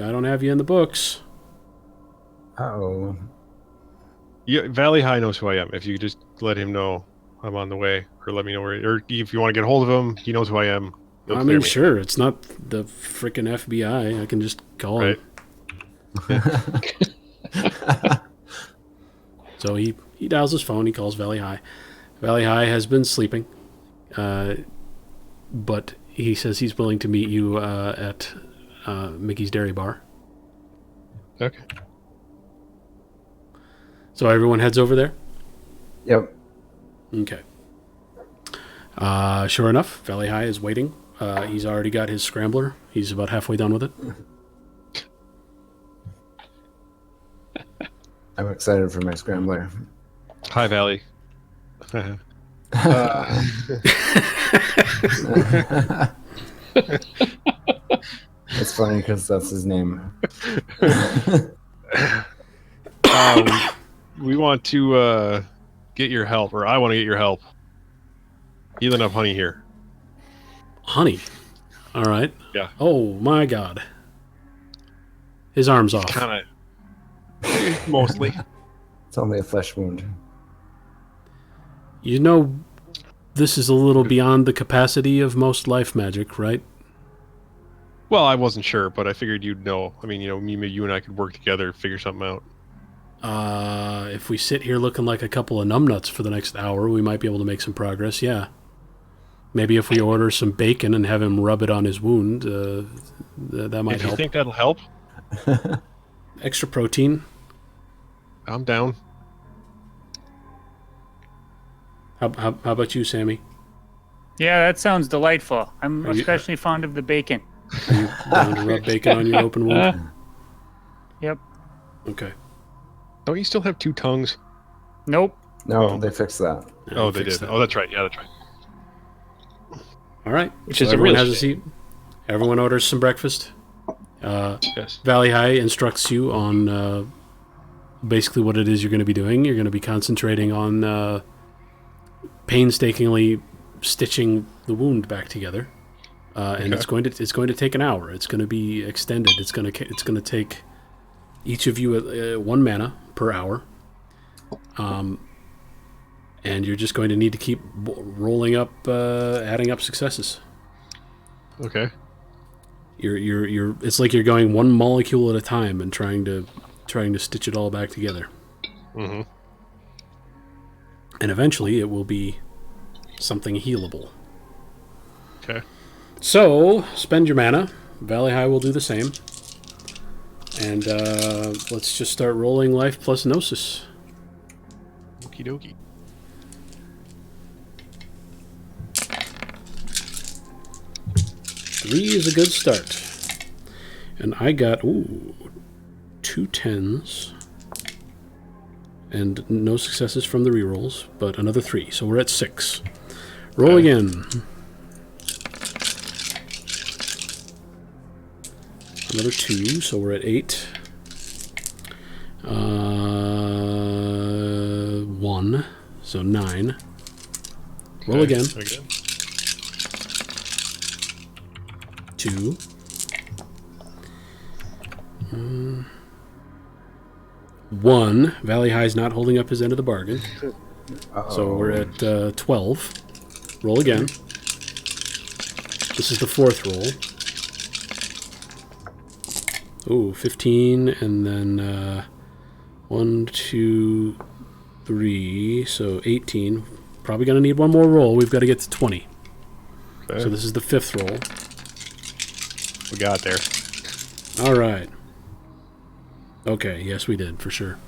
I don't have you in the books. Uh-oh. Valley High knows who I am. If you just let him know I'm on the way, or let me know where, or if you want to get hold of him, he knows who I am. He'll I clear mean, me. sure. It's not the frickin' FBI. I can just call him. So he dials his phone. He calls Valley High. Valley High has been sleeping, but he says he's willing to meet you at Mickey's Dairy Bar. Okay. So everyone heads over there? Yep. Okay. Sure enough, Valley High is waiting. He's already got his scrambler. He's about halfway done with it. I'm excited for my scrambler. Hi, Valley. It's funny because that's his name. We want to get your help, or I want to get your help. Healing up Honey here. Honey. All right. Yeah. Oh, my God. His arm's off. Kind of. Mostly. It's only a flesh wound. You know, this is a little beyond the capacity of most life magic, right? Well, I wasn't sure, but I figured you'd know. I mean, you and I could work together, figure something out. If we sit here looking like a couple of numbnuts for the next hour, we might be able to make some progress, yeah. Maybe if we order some bacon and have him rub it on his wound, that might If help. you think that'll help, Extra protein. I'm down. How about you, Sammy? Yeah, that sounds delightful. I'm Are you- especially fond of the bacon. Are you down to rub bacon on your open wound? Yep. Okay. Don't you still have 2 tongues? Nope. No, Oh. they fixed that. Oh, they fix did. that. Oh, that's right. Yeah, that's right. All right. Which So is a everyone real has a shame. seat. Everyone orders some breakfast. Yes. Valley High instructs you on basically what it is you're going to be doing. You're going to be concentrating on painstakingly stitching the wound back together, and it's going to take an hour. It's going to be extended. It's going to take each of you 1 mana per hour, and you're just going to need to keep rolling up, adding up successes. Okay. You're it's like you're going one molecule at a time and trying to trying to stitch it all back together. Mm-hmm. And eventually it will be something healable. Okay. So, spend your mana. Valley High will do the same. And let's just start rolling life plus Gnosis. Okie dokie. Three is a good start. And I got, 2 10s. And no successes from the rerolls, but another 3. So we're at 6. Roll again. Another 2, so we're at 8. 1, so 9. Roll again. 2. 1. Valley High's not holding up his end of the bargain. So we're at 12. Roll again. This is the 4th roll. Ooh, 15, and then 1, 2, 3, so 18. Probably going to need one more roll. We've got to get to 20. Okay. So this is the 5th roll. We got there. All right. Okay, yes, we did, for sure.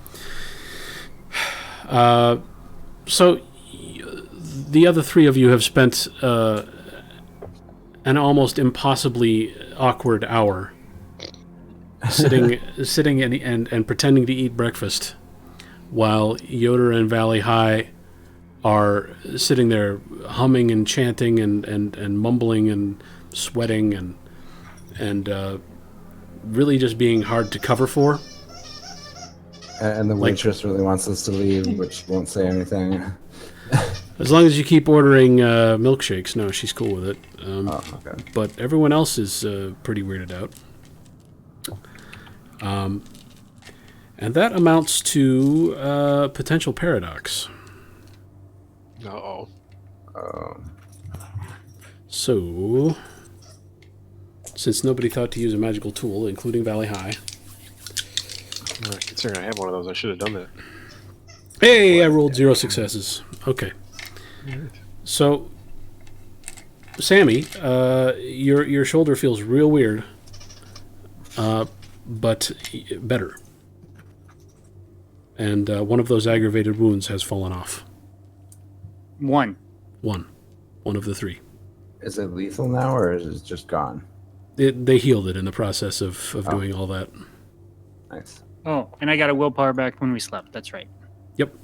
So the other 3 of you have spent an almost impossibly awkward hour sitting and pretending to eat breakfast while Yoder and Valley High are sitting there humming and chanting and mumbling and sweating and really just being hard to cover for. And the waitress really wants us to leave, but she won't say anything. As long as you keep ordering milkshakes. No, she's cool with it. Okay. But everyone else is pretty weirded out. And that amounts to potential paradox. Uh-oh. So, since nobody thought to use a magical tool, including Valley High. Considering I have one of those, I should have done that. Hey, I rolled 0 successes. Okay. So, Sammy, your shoulder feels real weird, but better. And one of those aggravated wounds has fallen off. One. One of the 3. Is it lethal now, or is it just gone? They healed it in the process of doing all that. Nice. Oh, and I got a willpower back when we slept. That's right. Yep.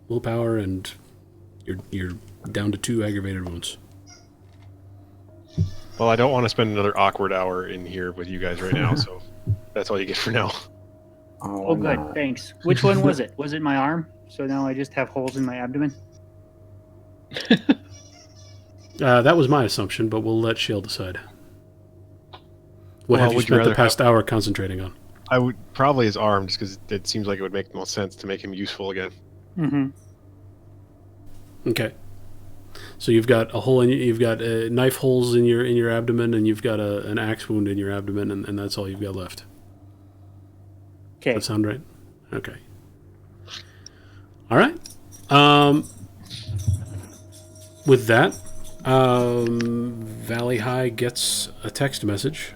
Willpower, and you're down to 2 aggravated wounds. Well, I don't want to spend another awkward hour in here with you guys right now, so that's all you get for now. Oh, good. Not? Thanks. Which one was it? Was it my arm? So now I just have holes in my abdomen? That was my assumption, but we'll let Shale decide. What have you would you spent the rather past hour concentrating on? I would probably his arm, just because it seems like it would make the most sense to make him useful again. Mm-hmm. Okay. So you've got you've got knife holes in your abdomen, and you've got an axe wound in your abdomen, and that's all you've got left. Okay. Does that sound right? Okay. All right. With that, Valley High gets a text message,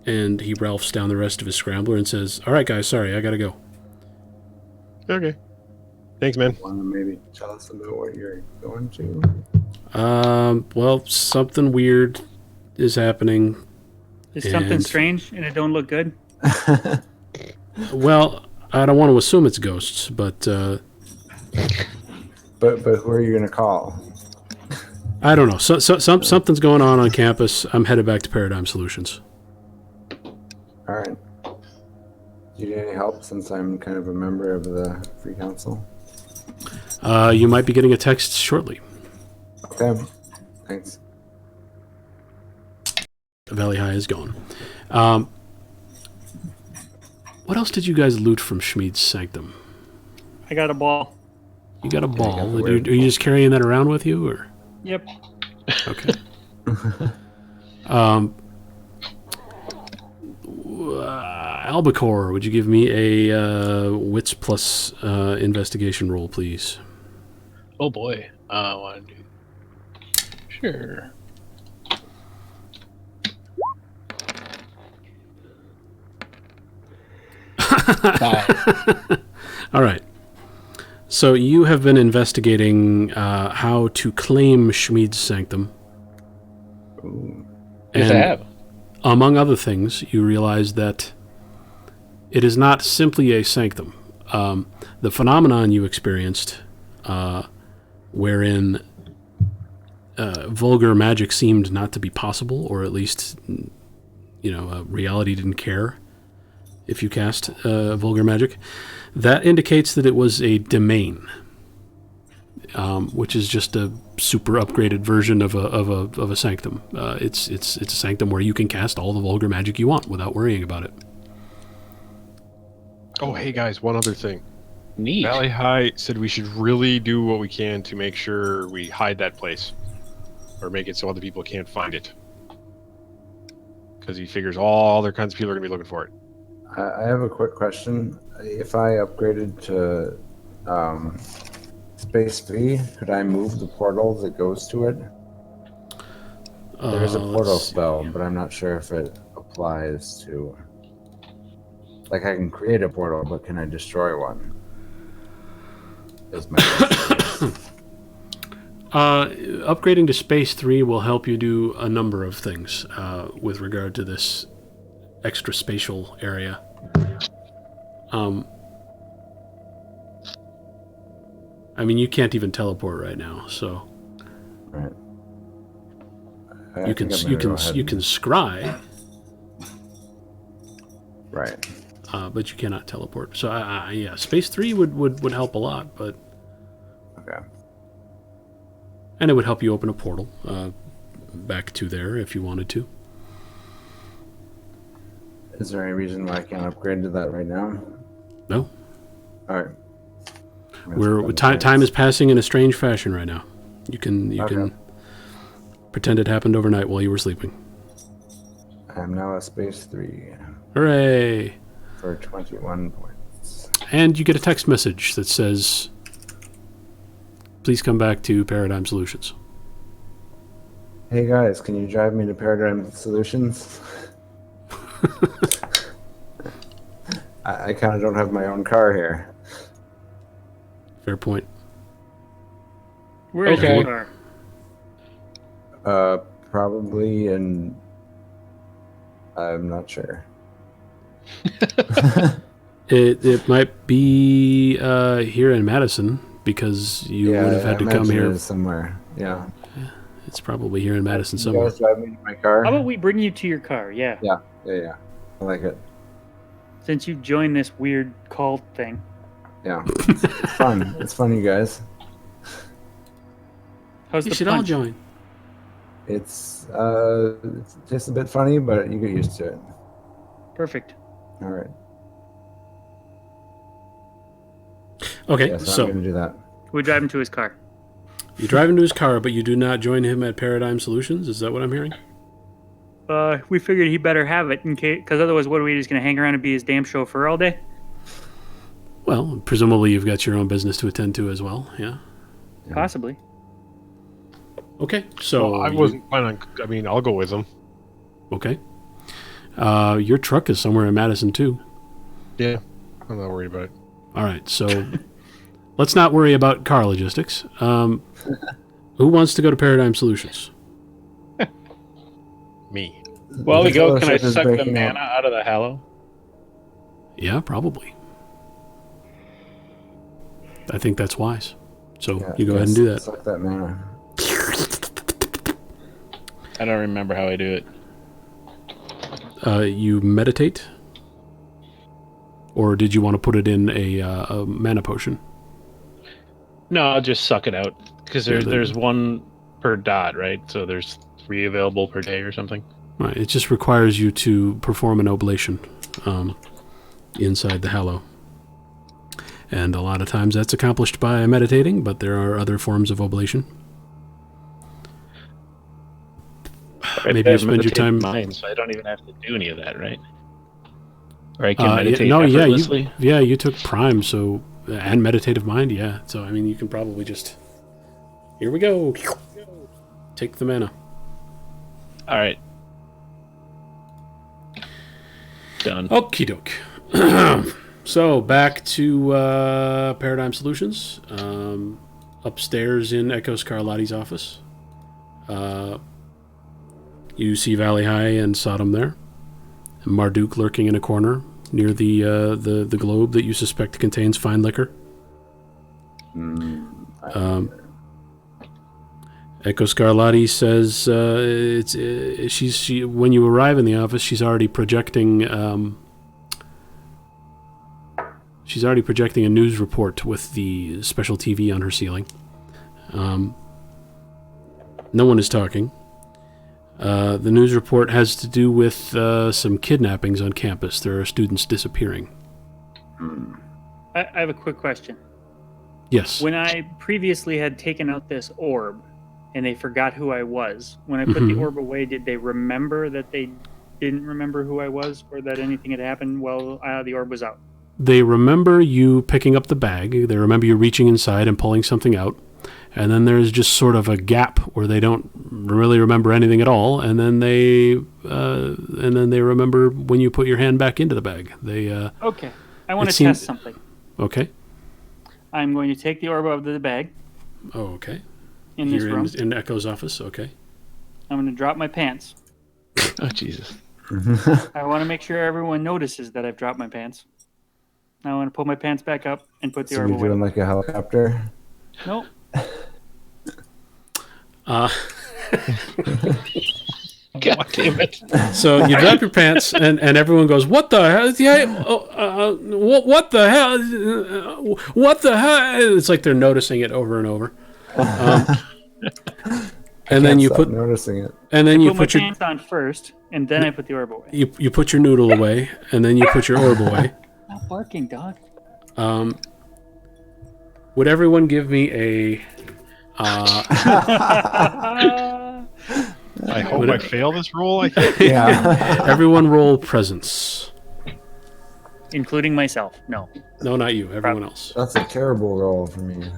and he Ralphs down the rest of his scrambler and says, "All right, guys, sorry, I gotta go." Okay. Thanks, man. Want to maybe tell us about what you're going to? Well, something weird is happening. Is something strange and it don't look good? Well, I don't want to assume it's ghosts, but But who are you going to call? I don't know. Something's going on campus. I'm headed back to Paradigm Solutions. All right. Do you need any help since I'm kind of a member of the Free Council? You might be getting a text shortly. Okay. Thanks. Valley High is gone. What else did you guys loot from Schmied's Sanctum? I got a ball. You got a ball. got Are you just carrying that around with you, or? Yep. Okay. Albacore, would you give me a wits plus investigation roll, please? Oh boy. I want to do. Sure. All right. So you have been investigating how to claim Schmied's Sanctum. Yes, I have. Among other things, you realize that it is not simply a sanctum. The phenomenon you experienced, wherein vulgar magic seemed not to be possible, or at least, reality didn't care if you cast vulgar magic, that indicates that it was a domain, which is just a super upgraded version of a sanctum. It's a sanctum where you can cast all the vulgar magic you want without worrying about it. Oh, hey guys, one other thing. Neat. Valley High said we should really do what we can to make sure we hide that place, or make it so other people can't find it, because he figures all other kinds of people are gonna be looking for it. I have a quick question. If I upgraded to Space 3, could I move the portal that goes to it? There's a portal Let's see. spell, but I'm not sure if it applies to... Like, I can create a portal, but can I destroy one? Is my question. Upgrading to Space 3 will help you do a number of things with regard to this extra spatial area. I mean, you can't even teleport right now, so Right. you can scry, Right. but you cannot teleport. So yeah, Space 3 would help a lot, but Okay. and it would help you open a portal back to there if you wanted to. Is there any reason why I can't upgrade to that right now? No, All right. time is passing in a strange fashion right now. You can pretend it happened overnight while you were sleeping. I am now at Space 3 Hooray! for 21 points. And you get a text message that says, "Please come back to Paradigm Solutions." Hey guys, can you drive me to Paradigm Solutions? I kind of don't have my own car here. Fair point. Where is Okay. your car? Probably in... I'm not sure. It might be here in Madison because you would have had to come imagine here. it is somewhere. Yeah. It's probably here in Madison You somewhere. guys drive me to my car? How about we bring you to your car? Yeah. Yeah. I like it. Since you joined this weird cult thing. Yeah. It's fun. It's fun, you guys. How's You the should all punch? join. It's just a bit funny, but you get used to it. Perfect. All right. Okay, Yes, so I'm going to do that. We drive him to his car. you drive into his car, but you do not join him at Paradigm Solutions. Is that what I'm hearing? We figured he better have it in case, because otherwise, what are we just gonna hang around and be his damn chauffeur all day? Well, presumably you've got your own business to attend to as well. Yeah. Possibly. Okay, so Well, I wasn't planning on. I mean, I'll go with him. Okay. Your truck is somewhere in Madison too. Yeah, I'm not worried about it. All right, so let's not worry about car logistics. Who wants to go to Paradigm Solutions? Me. While we The go, can I fellowship is suck the breaking up. mana out of the Hallow? Yeah, probably. I think that's wise. So Yeah, you go ahead and do that. Suck that mana. I don't remember how I do it. You meditate, or did you want to put it in a mana potion? No, I'll just suck it out because Yeah, then- there's one per dot, right? So there's 3 available per day or something. Right. It just requires you to perform an oblation inside the Hallow. And a lot of times that's accomplished by meditating, but there are other forms of oblation. Maybe you spend your time... mine, so I don't even have to do any of that, right? Or I can meditate yeah, effortlessly? you took Prime, so and Meditative Mind, yeah. So I mean, you can probably just here we go. Take the mana. All right. Done. Okie doke. So back to Paradigm Solutions. Upstairs in Echo Scarlatti's office. You see Valley High and Sodom there. And Marduk lurking in a corner near the globe that you suspect contains fine liquor. Echo Scarlatti says when you arrive in the office, she's already projecting a news report with the special TV on her ceiling. No one is talking. The news report has to do with some kidnappings on campus. There are students disappearing. I have a quick question. Yes. When I previously had taken out this orb and they forgot who I was, when I put the orb away, did they remember that they didn't remember who I was or that anything had happened while the orb was out? They remember you picking up the bag. They remember you reaching inside and pulling something out. And then there's just sort of a gap where they don't really remember anything at all. And then they remember when you put your hand back into the bag. Okay. I want to test something. Okay. I'm going to take the orb out of the bag. Oh, okay. In this room. In Echo's office. Okay. I'm going to drop my pants. Oh, Jesus. I want to make sure everyone notices that I've dropped my pants. I want to pull my pants back up and put the orb away. So you're doing like a helicopter? Nope. God damn it. So you drop your pants, and everyone goes, "What the hell? Yeah, what the hell? What the hell?" It's like they're noticing it over and over. And then you put noticing it. And then you put your pants on first, and then I put the orb away. You put your noodle away, and then you put your orb away. Not barking, dog. Would everyone give me a? I hope I fail this roll. I think. Yeah. Everyone roll presence. Including myself. No. No, not you. Everyone else. That's a terrible roll for me.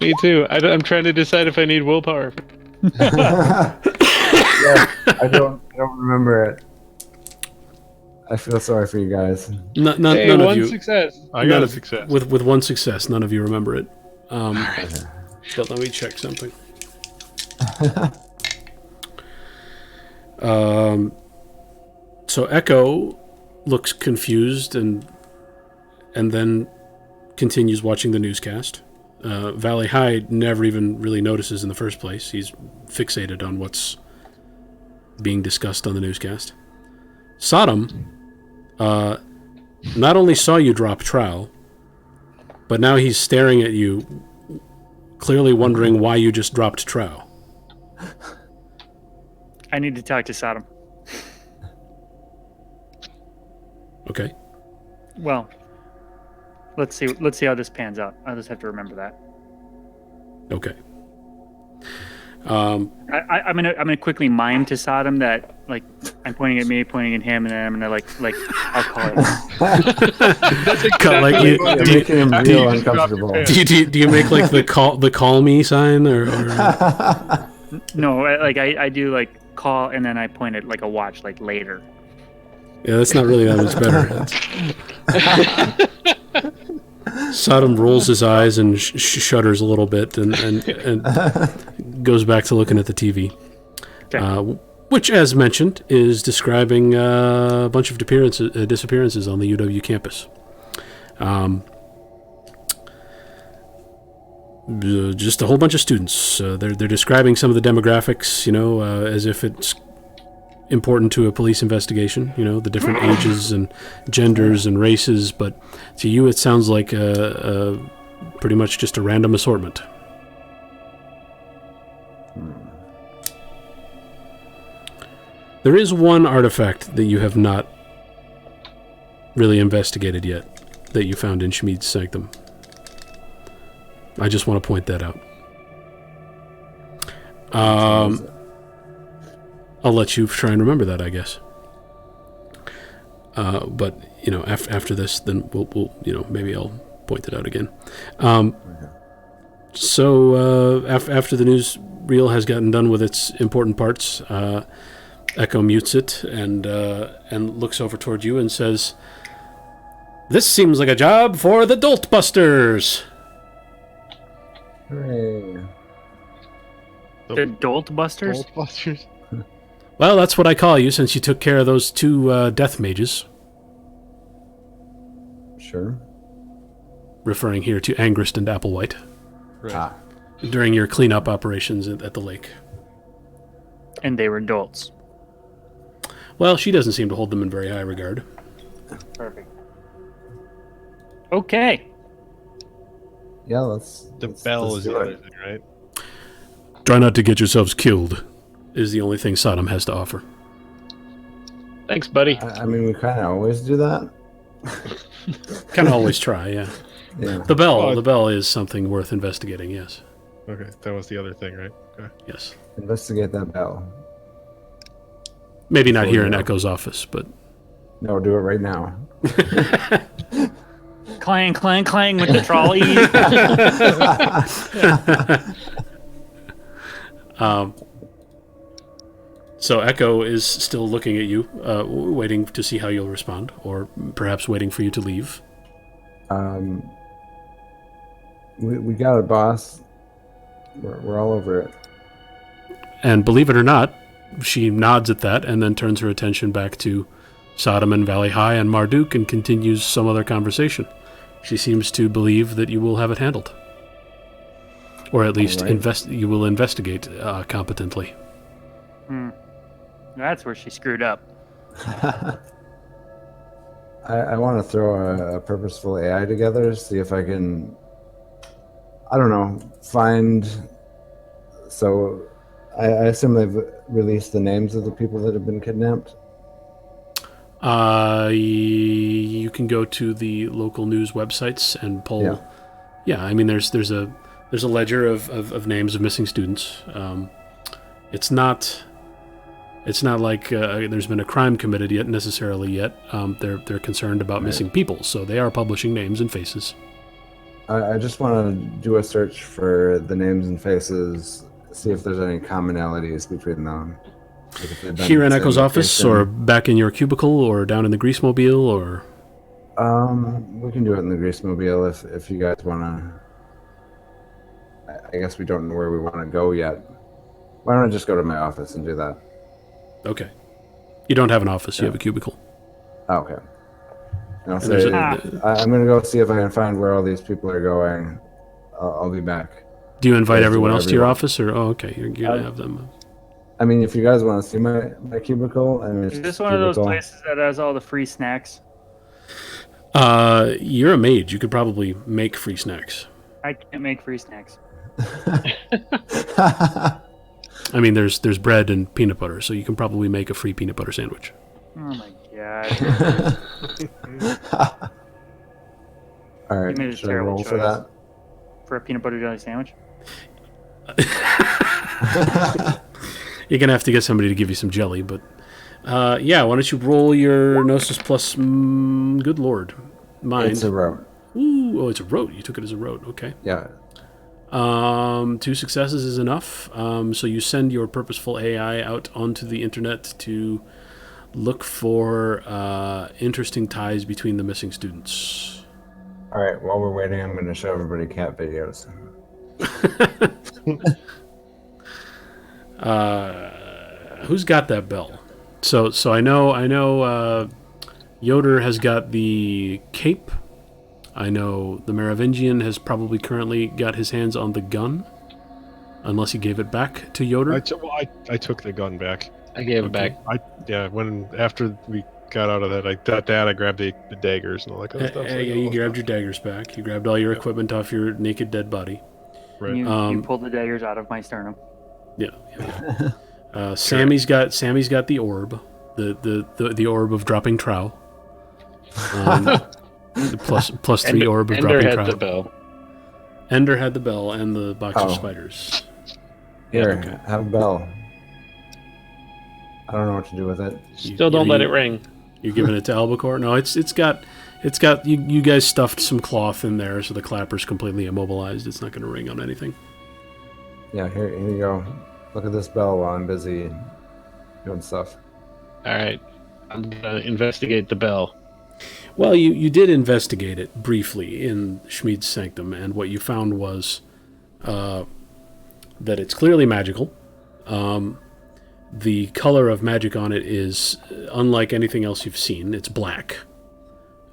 Me too. I'm trying to decide if I need willpower. Yeah, I don't remember it. I feel sorry for you guys. None Hey, of one you. success. I got a success. With one success, none of you remember it. But let me check something. So Echo looks confused and then continues watching the newscast. Valley High never even really notices in the first place. He's fixated on what's being discussed on the newscast. Sodom not only saw you drop trowel, but now he's staring at you, clearly wondering why you just dropped trowel. I need to talk to Sodom. Okay. Well, let's see how this pans out. I'll just have to remember that. Okay. I'm gonna quickly mime to Sodom that like I'm pointing at me, pointing at him, and then I'm gonna like I'll call it. That's exactly You're making him real uncomfortable. Do you make like the call me sign or? No, I do like call and then I point at like a watch like later. Yeah, that's not really that much better. Sodom rolls his eyes and shudders a little bit and goes back to looking at the TV. Okay. Which, as mentioned, is describing a bunch of disappearances on the UW campus. Just a whole bunch of students. They're describing some of the demographics, as if it's important to a police investigation, the different ages and genders and races, but to you it sounds like pretty much just a random assortment. There is one artifact that you have not really investigated yet that you found in Shmid's Sanctum. I just want to point that out. I'll let you try and remember that, I guess. but after this, then we'll maybe I'll point it out again. So after the newsreel has gotten done with its important parts, Echo mutes it and looks over toward you and says, "This seems like a job for the Dolt Busters." Hooray. The Dolt Busters? Ghostbusters. Well, that's what I call you since you took care of those two death mages. Sure. Referring here to Angrist and Applewhite. Right. During your cleanup operations at the lake. And they were dolts. Well, she doesn't seem to hold them in very high regard. Perfect. Okay. Yeah, let's. The let's- bell let's is do the it. other thing, right? Try not to get yourselves killed, is the only thing Sodom has to offer. Thanks, buddy. I mean, we kind of always do that. Can always try, yeah. Yeah. The bell is something worth investigating, yes. Okay, that was the other thing, right? Okay. Yes. Investigate that bell. Maybe not here in Yeah. Echo's office, but... No, do it right now. Clang, clang, clang with the trolley. So Echo is still looking at you, waiting to see how you'll respond, or perhaps waiting for you to leave. We got it, boss. We're all over it. And believe it or not, she nods at that and then turns her attention back to Sodom and Valley High and Marduk and continues some other conversation. She seems to believe that you will have it handled. Or at least right. you will investigate competently. That's where she screwed up. I want to throw a purposeful AI together, see if I can, I don't know, find. So I assume they've released the names of the people that have been kidnapped. You can go to the local news websites and pull. Yeah, I mean, there's a ledger of names of missing students. It's not like there's been a crime committed yet necessarily yet. They're concerned about missing people, so they are publishing names and faces. I just want to do a search for the names and faces, see if there's any commonalities between them. Like if they've been Here in the Echo's same office, location. or back in your cubicle, or down in the Greasemobile, or... We can do it in the Greasemobile if you guys want to. I guess we don't know where we want to go yet. Why don't I just go to my office and do that? Okay. You don't have an office, you have a cubicle. Oh, okay. And I'll there's say, a- I'm going to go see if I can find where all these people are going. I'll be back. Do you invite Yes, everyone else to your everyone. office, or... Oh, okay, you're going to have them... I mean, if you guys want to see my cubicle, and it's Is this one of those cubicle- places that has all the free snacks? You're a mage. You could probably make free snacks. I can't make free snacks. I mean, there's bread and peanut butter, so you can probably make a free peanut butter sandwich. Oh my god. All right, You made a should I terrible roll for choice. that? For a peanut butter jelly sandwich? You're going to have to get somebody to give you some jelly, but... yeah, why don't you roll your Gnosis plus... good lord. Mind. It's a road. Ooh, oh, it's a road. You took it as a road. Okay. Yeah. 2 successes is enough. So you send your purposeful AI out onto the internet to look for interesting ties between the missing students. All right. While we're waiting, I'm going to show everybody cat videos. Who's got that bell? So I know Yoder has got the cape. I know the Merovingian has probably currently got his hands on the gun, unless he gave it back to Yoder. I took the gun back. I gave it back. After we got out of that, I grabbed the daggers and all that kind of stuff. Yeah, you grabbed your daggers back. You grabbed all your equipment off your naked dead body. Right. You pulled the daggers out of my sternum. Yeah. Sammy's got the orb, the orb of dropping trow. The plus 3 orb of Ender dropping had trow. the bell. Ender had the bell and the box of Oh. spiders. Here, okay. have a bell. I don't know what to do with it. Still don't let it ring. You're giving it to Albacore? No, it's got you guys stuffed some cloth in there, so the clapper's completely immobilized. It's not going to ring on anything. Yeah, here you go. Look at this bell while I'm busy doing stuff. All right, I'm gonna investigate the bell. Well, you did investigate it briefly in Schmied's Sanctum, and what you found was that it's clearly magical. The color of magic on it is unlike anything else you've seen. It's black.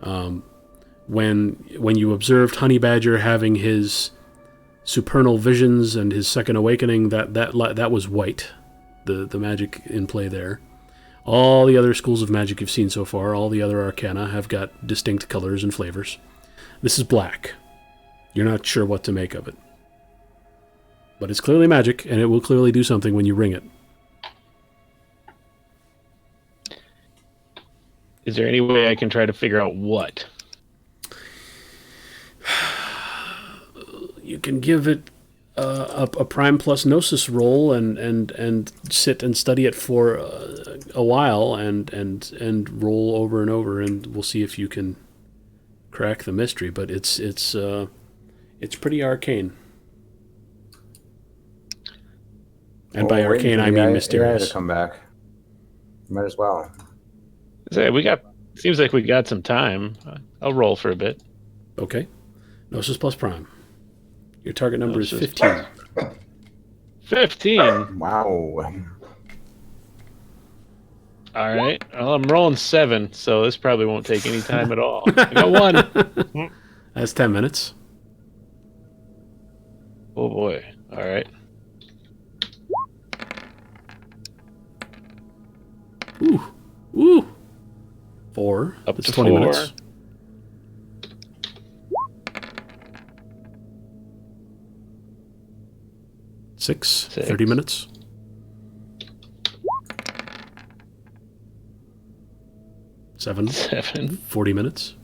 When you observed Honey Badger having his supernal visions and his second awakening, that was white. The magic in play there. All the other schools of magic you've seen so far, all the other arcana, have got distinct colors and flavors. This is black. You're not sure what to make of it. But it's clearly magic, and it will clearly do something when you ring it. Is there any way I can try to figure out what? You can give it a prime plus gnosis roll and sit and study it for a while and roll over and over, and we'll see if you can crack the mystery. But it's pretty arcane. And by arcane, I mean mysterious. To come back. Might as well. Seems like we got some time. I'll roll for a bit. Okay. Gnosis plus prime. Your target number is 15. 15? Wow. All right. Well, I'm rolling 7, so this probably won't take any time at all. I got 1. That's 10 minutes. Oh, boy. All right. Ooh. 4. Up That's to 20 4. minutes. 6. 30 minutes. 7. 40 minutes.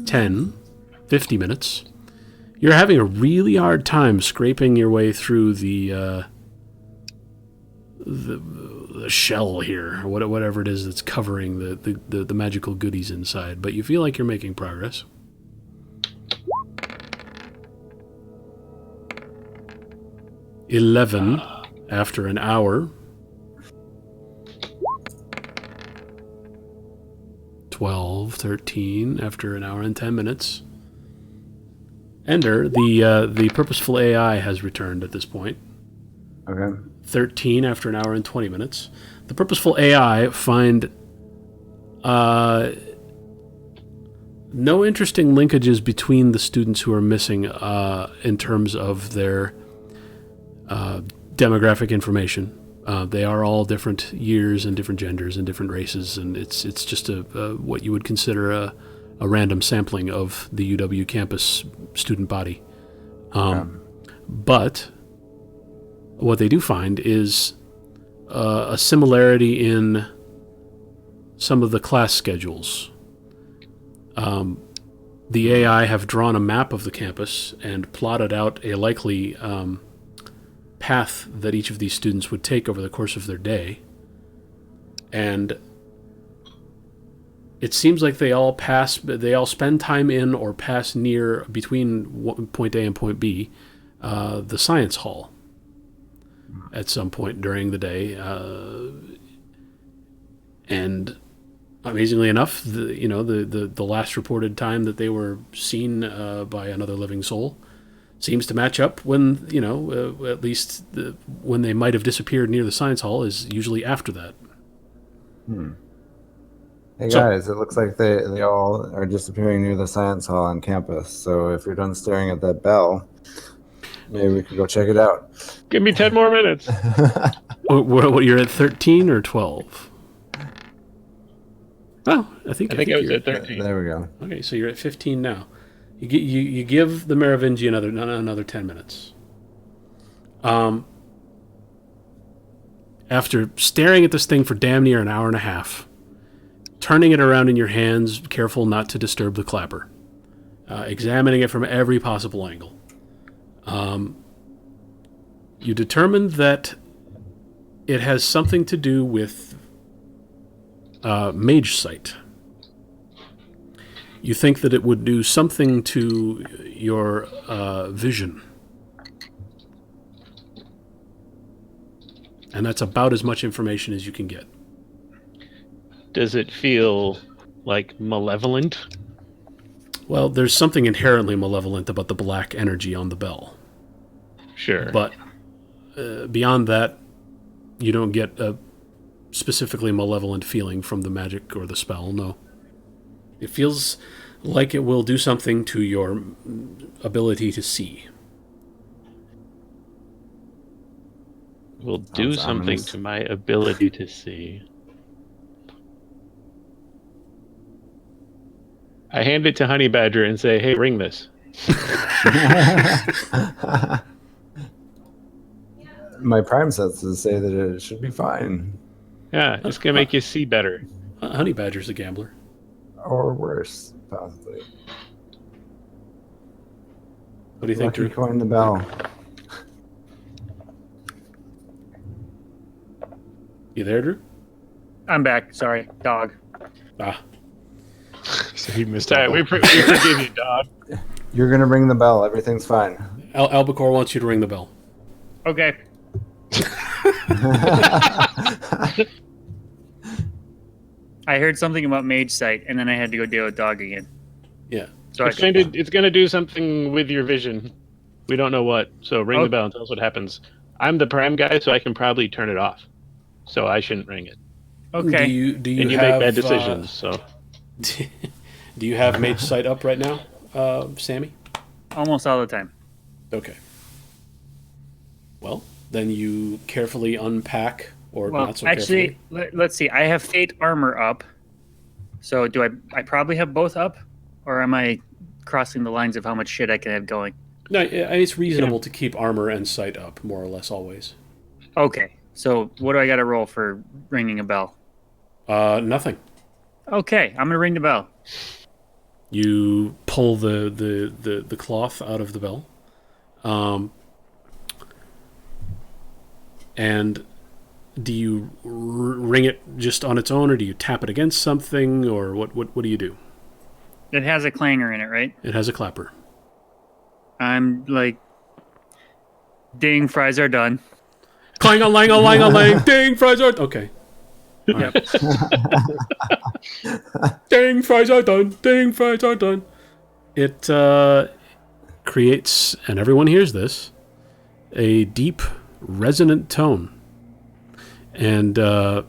10. 50 minutes. You're having a really hard time scraping your way through the shell here, or whatever it is that's covering the magical goodies inside, but you feel like you're making progress. $11 after an hour. 12, 13 after an hour and 10 minutes. Ender, the purposeful AI has returned at this point. Okay. 13 after an hour and 20 minutes. The purposeful AI find no interesting linkages between the students who are missing in terms of their demographic information. They are all different years and different genders and different races, and it's just what you would consider a random sampling of the UW campus student body. But what they do find is a similarity in some of the class schedules. The AI have drawn a map of the campus and plotted out a likely path that each of these students would take over the course of their day. And it seems like they all spend time in or pass near, between point A and point B, the science hall at some point during the day. And amazingly enough, the last reported time that they were seen by another living soul seems to match up when, at least when they might have disappeared near the science hall is usually after that. Hey guys, it looks like they all are disappearing near the science hall on campus. So if you're done staring at that bell, maybe we could go check it out. Give me 10 more minutes. What, you're at 13 or 12? Oh, I think I was at 13. There we go. Okay, so you're at 15 now. You give the Merovingi another 10 minutes. After staring at this thing for damn near an hour and a half, turning it around in your hands, careful not to disturb the clapper, examining it from every possible angle, you determined that It has something to do with mage sight. You think that it would do something to your vision. And that's about as much information as you can get. Does it feel like malevolent? Well, there's something inherently malevolent about the black energy on the bell. Sure. But beyond that, you don't get a specifically malevolent feeling from the magic or the spell, no. It feels like it will do something to your ability to see. Will do Sounds something ominous. to my ability to see. I hand it to Honey Badger and say, "Hey, ring this." My prime senses say that it should be fine, Yeah, it's gonna make you see better. Honey Badger's a gambler. or worse, possibly. What do you think, Lucky Drew? coin the bell. You there, Drew? I'm back. Sorry, dog. Ah, So he missed Sorry, out. we forgive you, dog. You're gonna ring the bell. Everything's fine. Albacore wants you to ring the bell. Okay. I heard something about mage sight, and then I had to go deal with dog again. Yeah. So It's gonna do something with your vision. We don't know what. So ring Oh. the bell and tell us what happens. I'm the prime guy, so I can probably turn it off. So I shouldn't ring it. okay. Do you And you have, make bad decisions. So do you have mage sight up right now, Sammy? Almost all the time. Okay. Well, then you carefully unpack, or Well, not so actually, carefully. let's see. I have fate armor up. So do I probably have both up, or am I crossing the lines of how much shit I can have going? No, it's reasonable to keep armor and sight up, more or less always. Okay. So what do I got to roll for ringing a bell? Nothing. Okay, I'm gonna ring the bell. You pull the cloth out of the bell, and do you ring it just on its own, or do you tap it against something, or what do you do? It has a clanger in it, right? It has a clapper. I'm like, ding, fries are done. Clang-a-lang-a-lang-a-lang, ding, fries are... Okay. All right. Ding, fries are done, ding, fries are done. It creates, and everyone hears this, a deep, resonant tone. And no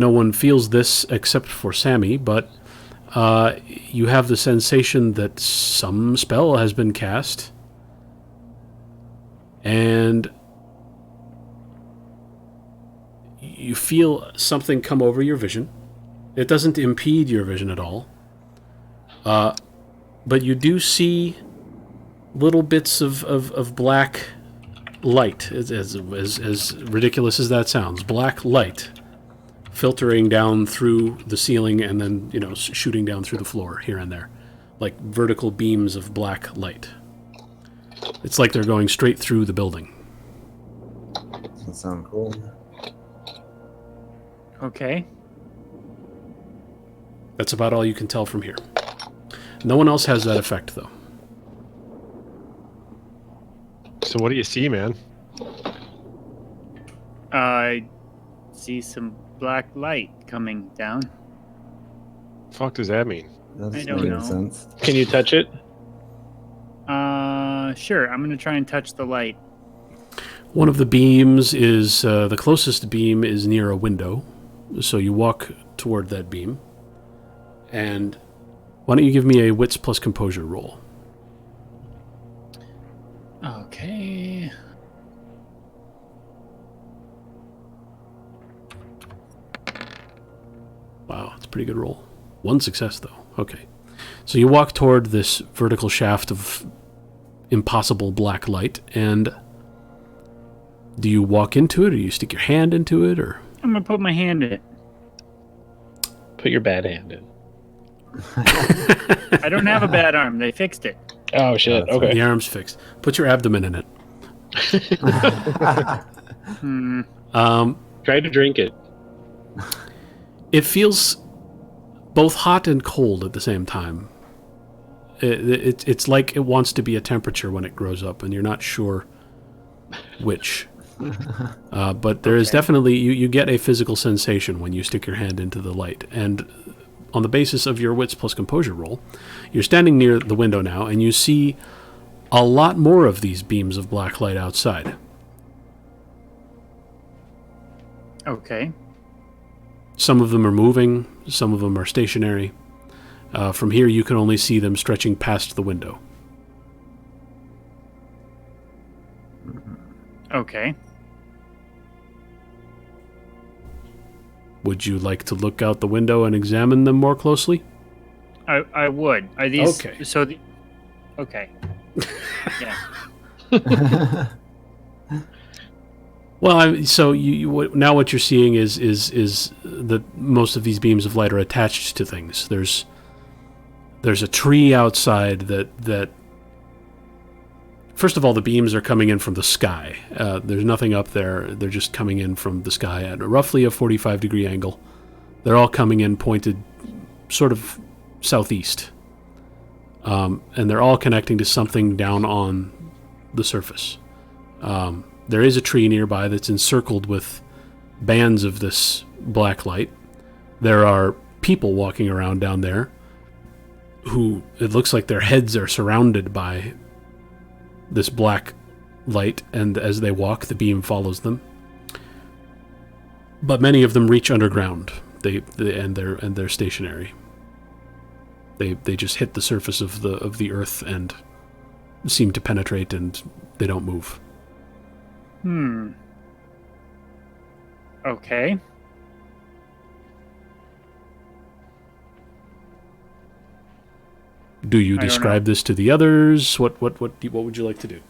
one feels this except for Sammy, but you have the sensation that some spell has been cast, and you feel something come over your vision. It doesn't impede your vision at all, but you do see little bits of black light, as ridiculous as that sounds. Black light filtering down through the ceiling and then, shooting down through the floor here and there, like vertical beams of black light. It's like they're going straight through the building. Doesn't sound cool. Okay. That's about all you can tell from here. No one else has that effect, though. So what do you see, man? I see some black light coming down. Fuck does that mean? That's I don't making know. sense. can you touch it? Sure. I'm gonna try and touch the light. One of the beams is, the closest beam is near a window, so you walk toward that beam. And why don't you give me a wits plus composure roll? Okay. Wow, it's a pretty good roll. One success, though. Okay. So you walk toward this vertical shaft of impossible black light, and do you walk into it, or do you stick your hand into it, or... I'm gonna put my hand in it. Put your bad hand in. I don't have a bad arm. They fixed it. Oh shit. Okay. The arm's fixed. Put your abdomen in it. Try to drink it. It feels both hot and cold at the same time. It's like it wants to be a temperature when it grows up, and you're not sure which. But there is definitely, you get a physical sensation when you stick your hand into the light. And on the basis of your wits plus composure roll, you're standing near the window now, and you see a lot more of these beams of black light outside. Okay. Some of them are moving, some of them are stationary. From here, you can only see them stretching past the window. Okay. Would you like to look out the window and examine them more closely? I would. Are these Okay. Okay. Yeah. Well, so now what you're seeing is that most of these beams of light are attached to things. There's a tree outside that first of all, the beams are coming in from the sky. There's nothing up there. They're just coming in from the sky at roughly a 45-degree angle. They're all coming in pointed sort of southeast. And they're all connecting to something down on the surface. There is a tree nearby that's encircled with bands of this black light. There are people walking around down there who, it looks like their heads are surrounded by this black light, and as they walk, the beam follows them. But many of them reach underground. They're stationary. They just hit the surface of the earth and seem to penetrate, and they don't move. Okay. Do you describe this to the others? What would you like to do?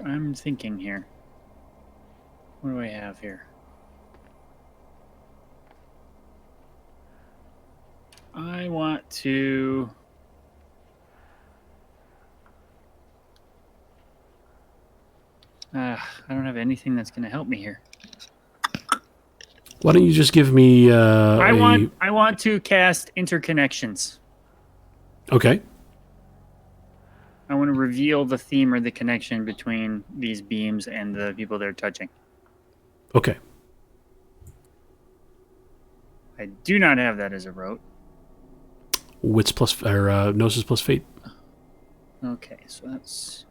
I'm thinking here. What do I have here? I want to... I don't have anything that's going to help me here. Why don't you just give me I want to cast interconnections. Okay. I want to reveal the theme or the connection between these beams and the people they're touching. Okay. I do not have that as a rote. Wits plus, or Gnosis plus Fate. Okay, so that's...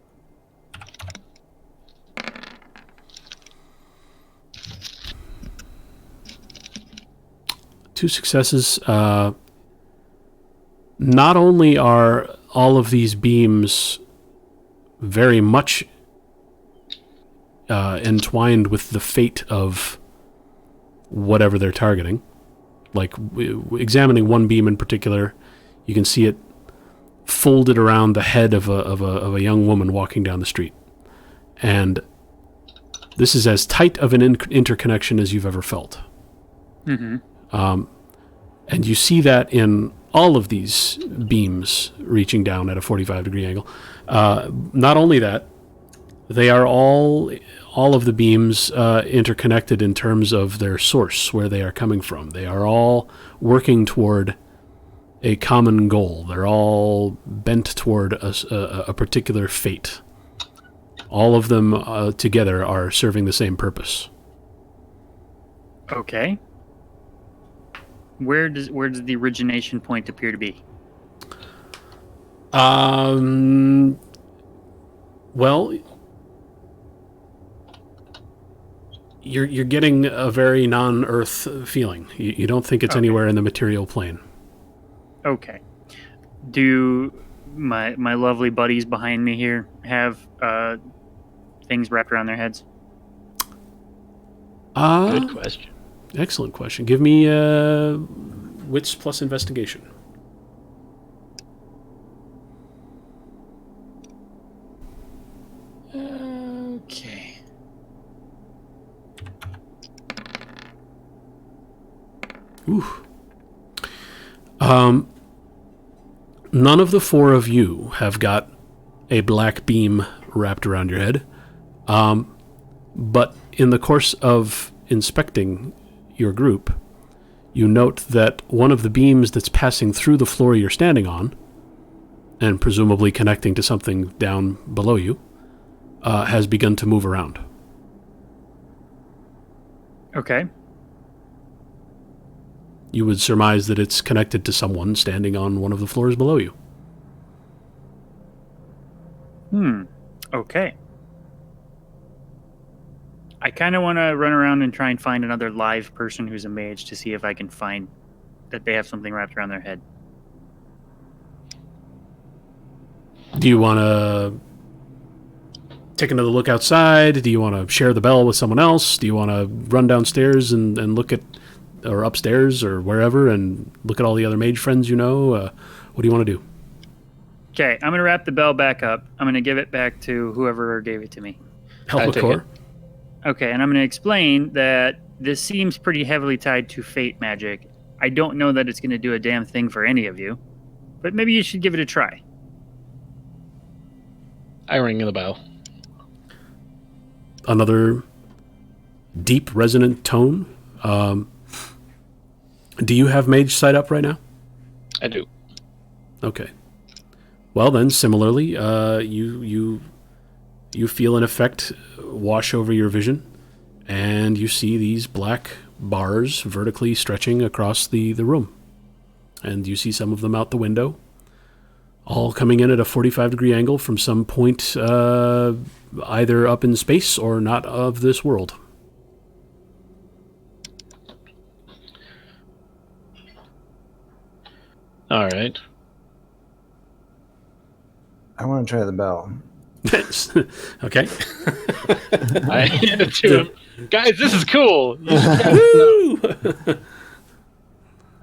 2 successes. Not only are all of these beams very much entwined with the fate of whatever they're targeting, like examining one beam in particular, you can see it folded around the head of a young woman walking down the street. And this is as tight of an interconnection as you've ever felt. Mm-hmm. And you see that in all of these beams reaching down at a 45-degree angle. Not only that, they are all of the beams interconnected in terms of their source, where they are coming from. They are all working toward a common goal. They're all bent toward a particular fate. All of them together are serving the same purpose. Okay. Where does the origination point appear to be? Well, you're getting a very non-Earth feeling. You don't think it's anywhere in the material plane. Okay. Do my lovely buddies behind me here have things wrapped around their heads? Good question. Excellent question. Give me wits plus investigation. Okay. Ooh. None of the 4 of you have got a black beam wrapped around your head. But in the course of inspecting your group, you note that one of the beams that's passing through the floor you're standing on, and presumably connecting to something down below you, has begun to move around. Okay. You would surmise that it's connected to someone standing on one of the floors below you. Okay. I kind of want to run around and try and find another live person who's a mage to see if I can find that they have something wrapped around their head. Do you want to take another look outside? Do you want to share the bell with someone else? Do you want to run downstairs and look at, or upstairs or wherever, and look at all the other mage friends you know? What do you want to do? Okay, I'm going to wrap the bell back up. I'm going to give it back to whoever gave it to me. Help with take core? Okay, and I'm going to explain that this seems pretty heavily tied to fate magic. I don't know that it's going to do a damn thing for any of you, but maybe you should give it a try. I ring the bell. Another deep, resonant tone. Do you have mage sight up right now? I do. Okay. Well, then, similarly, you feel an effect wash over your vision, and you see these black bars vertically stretching across the room. And you see some of them out the window, all coming in at a 45-degree angle from some point either up in space or not of this world. All right. I want to try the bell. Okay. I hand it to him. Guys, this is cool. Woo!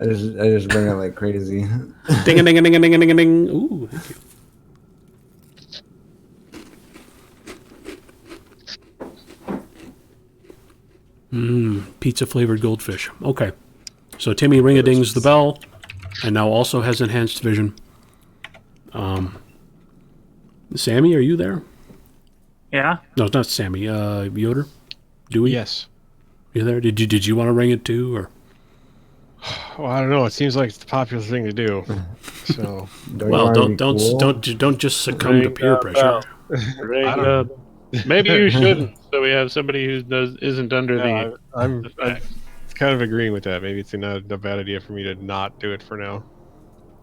I just ring it like crazy. Ding a ding a ding a ding a ding a ding. Ooh, thank you. Pizza flavored goldfish. Okay. So Timmy ring-a-dings the bell, and now also has enhanced vision. Sammy, are you there? Yeah? No, it's not Sammy. Yoder? Dewey? Yes. You there? Did you want to ring it too, or? Well, I don't know. It seems like it's the popular thing to do. So Well, don't just succumb to peer pressure. Maybe you shouldn't. So we have somebody who isn't under the. I'm kind of agreeing with that. Maybe it's not a bad idea for me to not do it for now.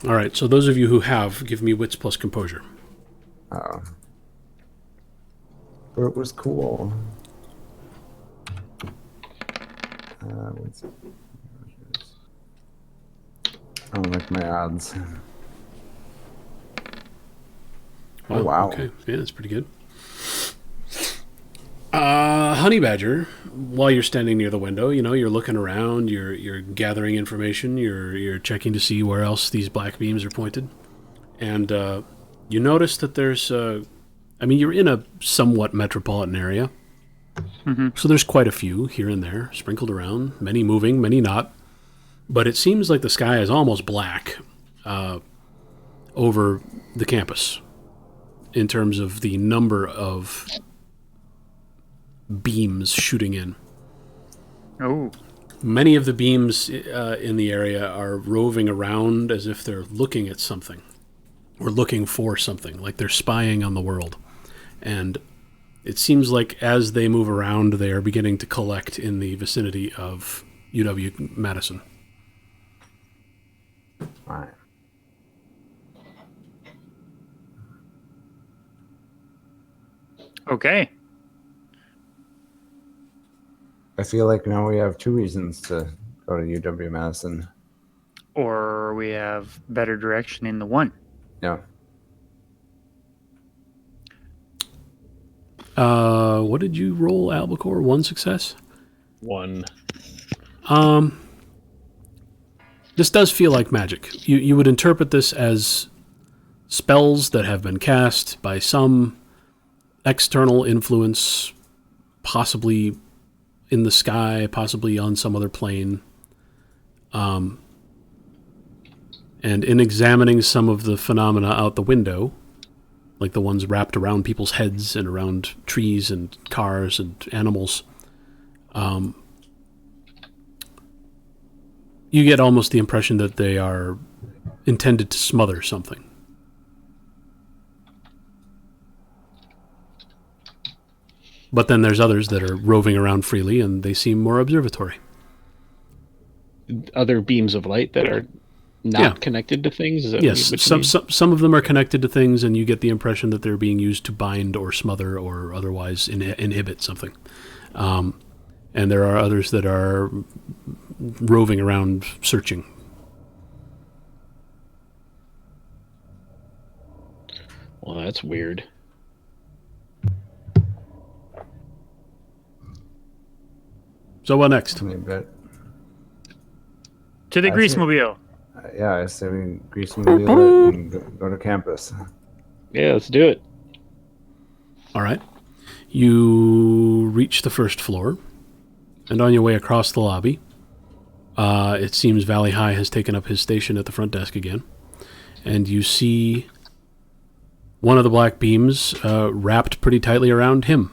All right. So those of you who have, give me wits plus composure. Oh. But it was cool. What's it? I don't like my odds. Oh, wow. Okay. Yeah, that's pretty good. Honey Badger, while you're standing near the window, you're looking around, you're gathering information, you're checking to see where else these black beams are pointed, and you notice that there's you're in a somewhat metropolitan area, so there's quite a few here and there sprinkled around, many moving, many not, but it seems like the sky is almost black over the campus in terms of the number of beams shooting in. Oh. Many of the beams in the area are roving around as if they're looking at something or looking for something, like they're spying on the world. And it seems like as they move around, they are beginning to collect in the vicinity of UW-Madison. All right. Okay. I feel like now we have two reasons to go to UW-Madison. Or we have better direction in the one. Yeah. What did you roll, Albacore? 1 success? 1. This does feel like magic. You would interpret this as spells that have been cast by some external influence, possibly in the sky, possibly on some other plane. And in examining some of the phenomena out the window, like the ones wrapped around people's heads and around trees and cars and animals. You get almost the impression that they are intended to smother something. But then there's others that are roving around freely, and they seem more observatory. Other beams of light that are not connected to things? Is that Yes, what you mean? some of them are connected to things, and you get the impression that they're being used to bind or smother or otherwise inhibit something. And there are others that are roving around searching. Well, that's weird. So what next? I bet. To the I grease see. mobile. Yeah, I say we grease mobile it and go to campus. Yeah, let's do it. All right. You reach the first floor, and on your way across the lobby, it seems Valley High has taken up his station at the front desk again, and you see one of the black beams wrapped pretty tightly around him,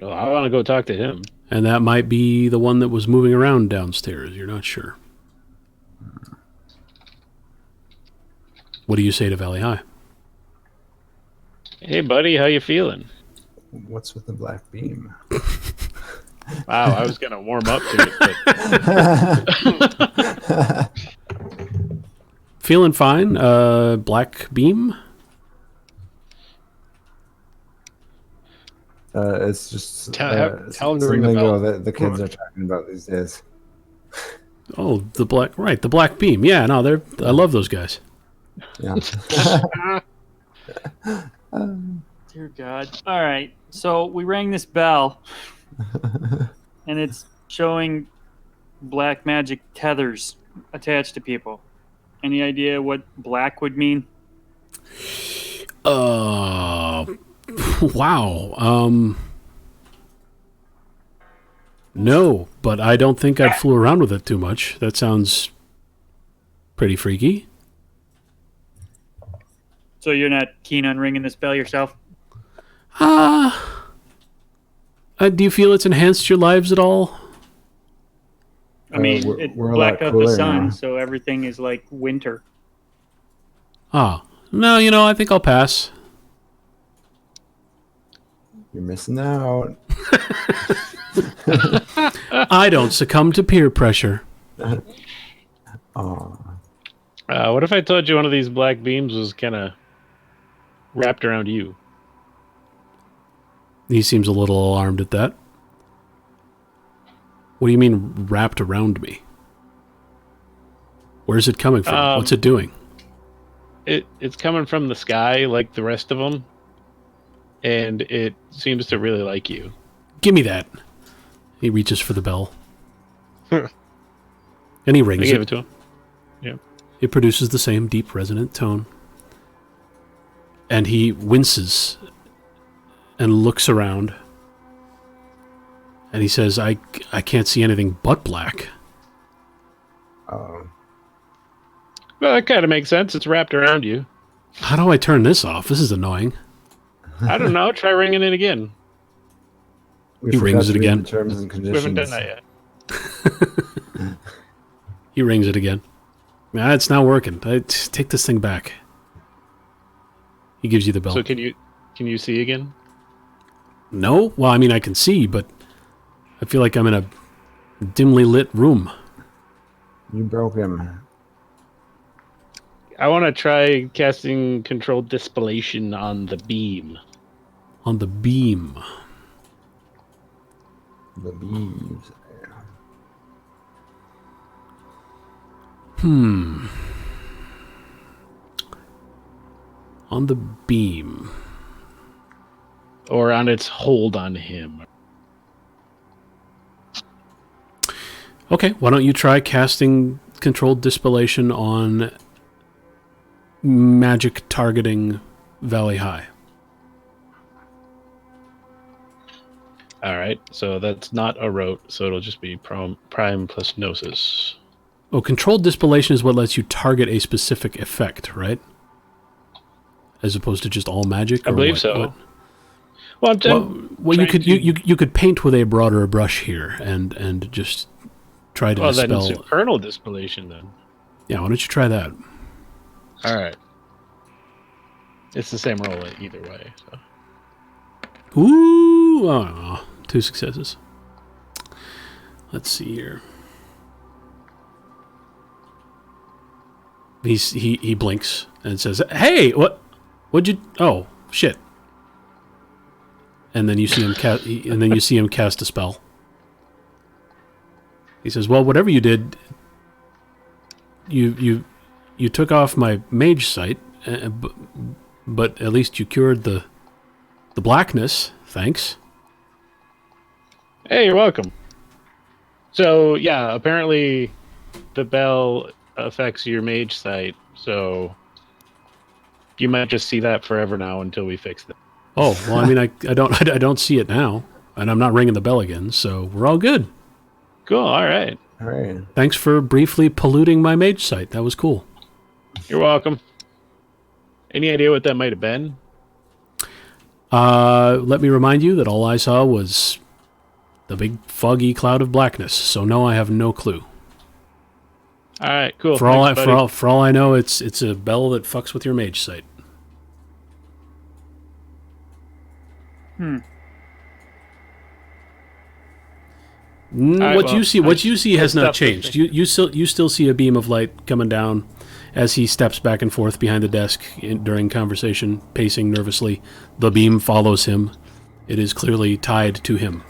Well, I want to go talk to him. and that might be the one that was moving around downstairs. You're not sure. What do you say to Valley High? Hey, buddy, how you feeling? What's with the black beam? Wow, I was going to warm up to it, but Feeling fine. Black beam? It's just Tell him to some ring the lingo bell. that the kids are talking about these days. Oh, the black beam. Yeah, no, I love those guys. Yeah. Dear God. All right. So we rang this bell, and it's showing black magic tethers attached to people. Any idea what black would mean? Wow. No, but I don't think I'd fool around with it too much. That sounds pretty freaky. So you're not keen on ringing this bell yourself? Do you feel it's enhanced your lives at all? I mean, we're- it we're a blacked lot out the cooler sun, now. so everything is like winter. No, I think I'll pass. You're missing out. I don't succumb to peer pressure. Oh, what if I told you one of these black beams was kind of wrapped around you? He seems a little alarmed at that. What do you mean wrapped around me? Where's it coming from? What's it doing? It's coming from the sky like the rest of them, and it seems to really like you. Give me that. He reaches for the bell. And he I rings gave it. it to him. Yeah. It produces the same deep resonant tone. And he winces and looks around. And he says, I can't see anything but black. oh. Well, that kind of makes sense. It's wrapped around you. How do I turn this off? This is annoying. I don't know. Try ringing it again. We He forgot rings to it read again. the terms and We conditions. haven't done that yet. He rings it again. It's not working. Take this thing back. He gives you the bell. So can you see again? No? Well, I mean, I can see, but I feel like I'm in a dimly lit room. You broke him. I want to try casting controlled dispellation on the beam. On the beam. The beams. On the beam. Or on its hold on him. Okay, why don't you try casting controlled dispellation on magic targeting Valley High? Alright, so that's not a rote, so it'll just be prime plus gnosis. Oh, controlled dispellation is what lets you target a specific effect, right? as opposed to just all magic? I or believe what? so. What? I'm Well, you trying could you could paint with a broader brush here and just try to Well, then dispel. supernal dispellation then. Yeah, why don't you try that? All right. It's the same roll either way. So. Ooh, oh, 2 successes. Let's see here. He blinks and says, "Hey, what'd you? Oh, shit!" And then you see him cast a spell. He says, "Well, whatever you did, you took off my mage sight, but at least you cured the blackness. Thanks." Hey, you're welcome. So yeah, apparently the bell affects your mage sight, so you might just see that forever now until we fix it. Oh, well, I mean, I don't see it now, and I'm not ringing the bell again, so we're all good. Cool. All right. All right. Thanks for briefly polluting my mage sight. That was cool. You're welcome. Any idea what that might have been? Let me remind you that all I saw was the big foggy cloud of blackness. So no, I have no clue. All right, cool. For all Thanks, I know, it's a bell that fucks with your mage sight. right, What well, you see has not stuff changed. with You still see a beam of light coming down as he steps back and forth behind the desk during conversation, pacing nervously. The beam follows him. It is clearly tied to him.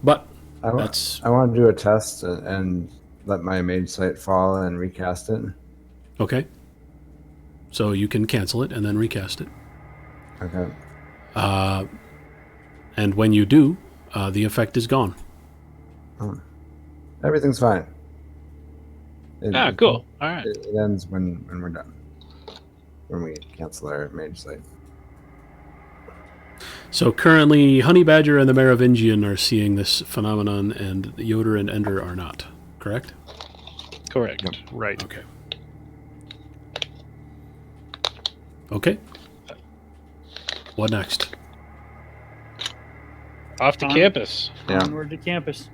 But I that's want to do a test and let my mage sight fall and recast it. okay. So you can cancel it and then recast it. Okay. And when you do, the effect is gone. Everything's fine. Cool. All right. It ends when we're done. When we cancel our mage sight. So currently, Honey Badger and the Merovingian are seeing this phenomenon, and Yoder and Ender are not. Correct? Correct. Right. Okay. Okay. What next? Off to campus. Yeah. Onward to campus.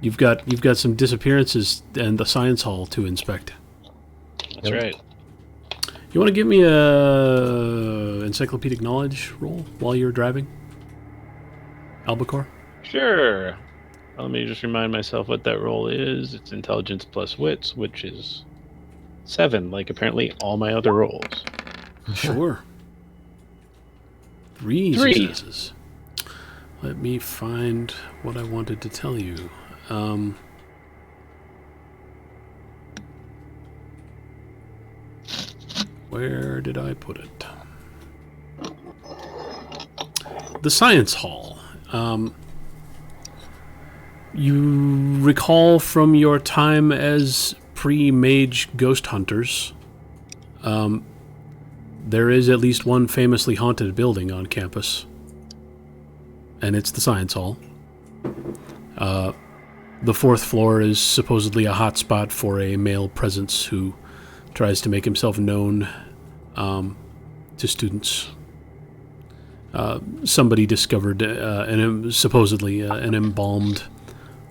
You've got some disappearances and the science hall to inspect. That's right. You want to give me a encyclopedic knowledge roll while you're driving, Albacore? Sure. Let me just remind myself what that roll is. It's intelligence plus wits, which is 7, like apparently all my other rolls. Sure. 3 3. successes. Let me find what I wanted to tell you. Where did I put it? The science hall. You recall from your time as pre-mage ghost hunters, there is at least one famously haunted building on campus, and it's the science hall. The 4th floor is supposedly a hotspot for a male presence who tries to make himself known to students. Somebody discovered supposedly an embalmed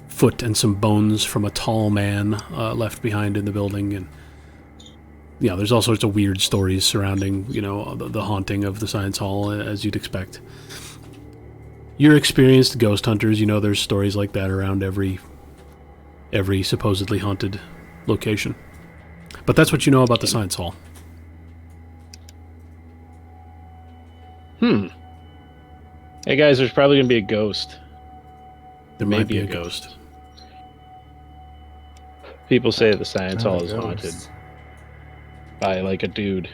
foot and some bones from a tall man left behind in the building, and there's all sorts of weird stories surrounding the haunting of the science hall, as you'd expect. You're experienced ghost hunters. There's stories like that around every supposedly haunted location. But that's what you know about the science hall. Hey guys, there's probably gonna be a ghost. There might be a ghost. People say the science hall is Ghost. haunted by like a dude.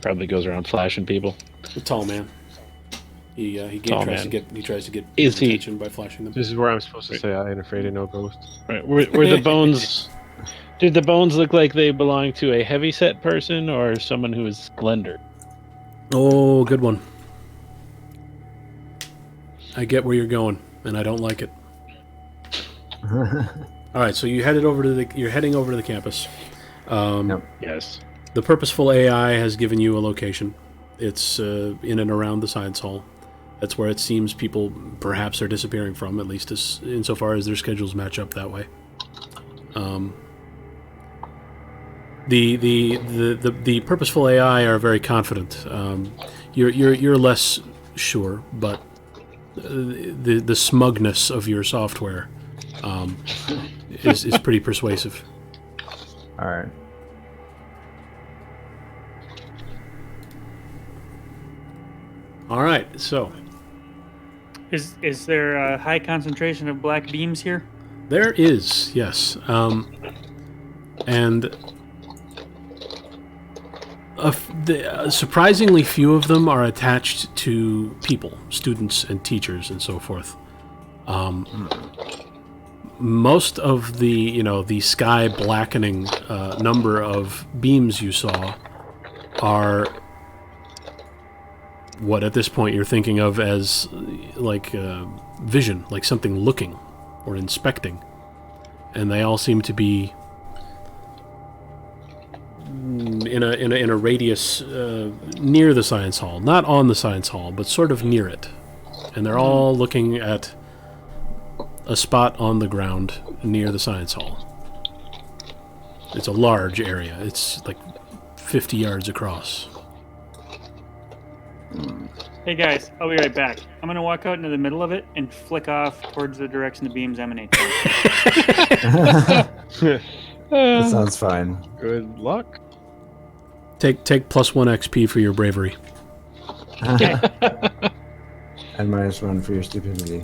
Probably goes around flashing people. The tall man. He Tall tries man. to get Is he- attention by flashing them. This is where I'm supposed to say I ain't afraid of no ghosts. Right. Were the bones? Did the bones look like they belong to a heavyset person or someone who is slender? Oh, good one. I get where you're going, and I don't like it. All right, so you're heading over to the campus. Yep. Yes. The purposeful AI has given you a location. It's in and around the science hall. That's where it seems people perhaps are disappearing from, at least insofar as their schedules match up that way. The purposeful AI are very confident. You're less sure, but the smugness of your software is pretty persuasive. All right. All right, so Is there a high concentration of black beams here? there is, yes, and surprisingly few of them are attached to people, students and teachers and so forth. Most of the sky blackening number of beams you saw are what at this point you're thinking of as like vision, like something looking or inspecting, and they all seem to be in a radius near the science hall, not on the science hall, but sort of near it, and they're all looking at a spot on the ground near the science hall. It's a large area. It's like 50 yards across. Hey guys, I'll be right back. I'm gonna walk out into the middle of it and flick off towards the direction the beams emanate from. That sounds fine. Good luck. Take +1 XP for your bravery. Okay. And -1 for your stupidity.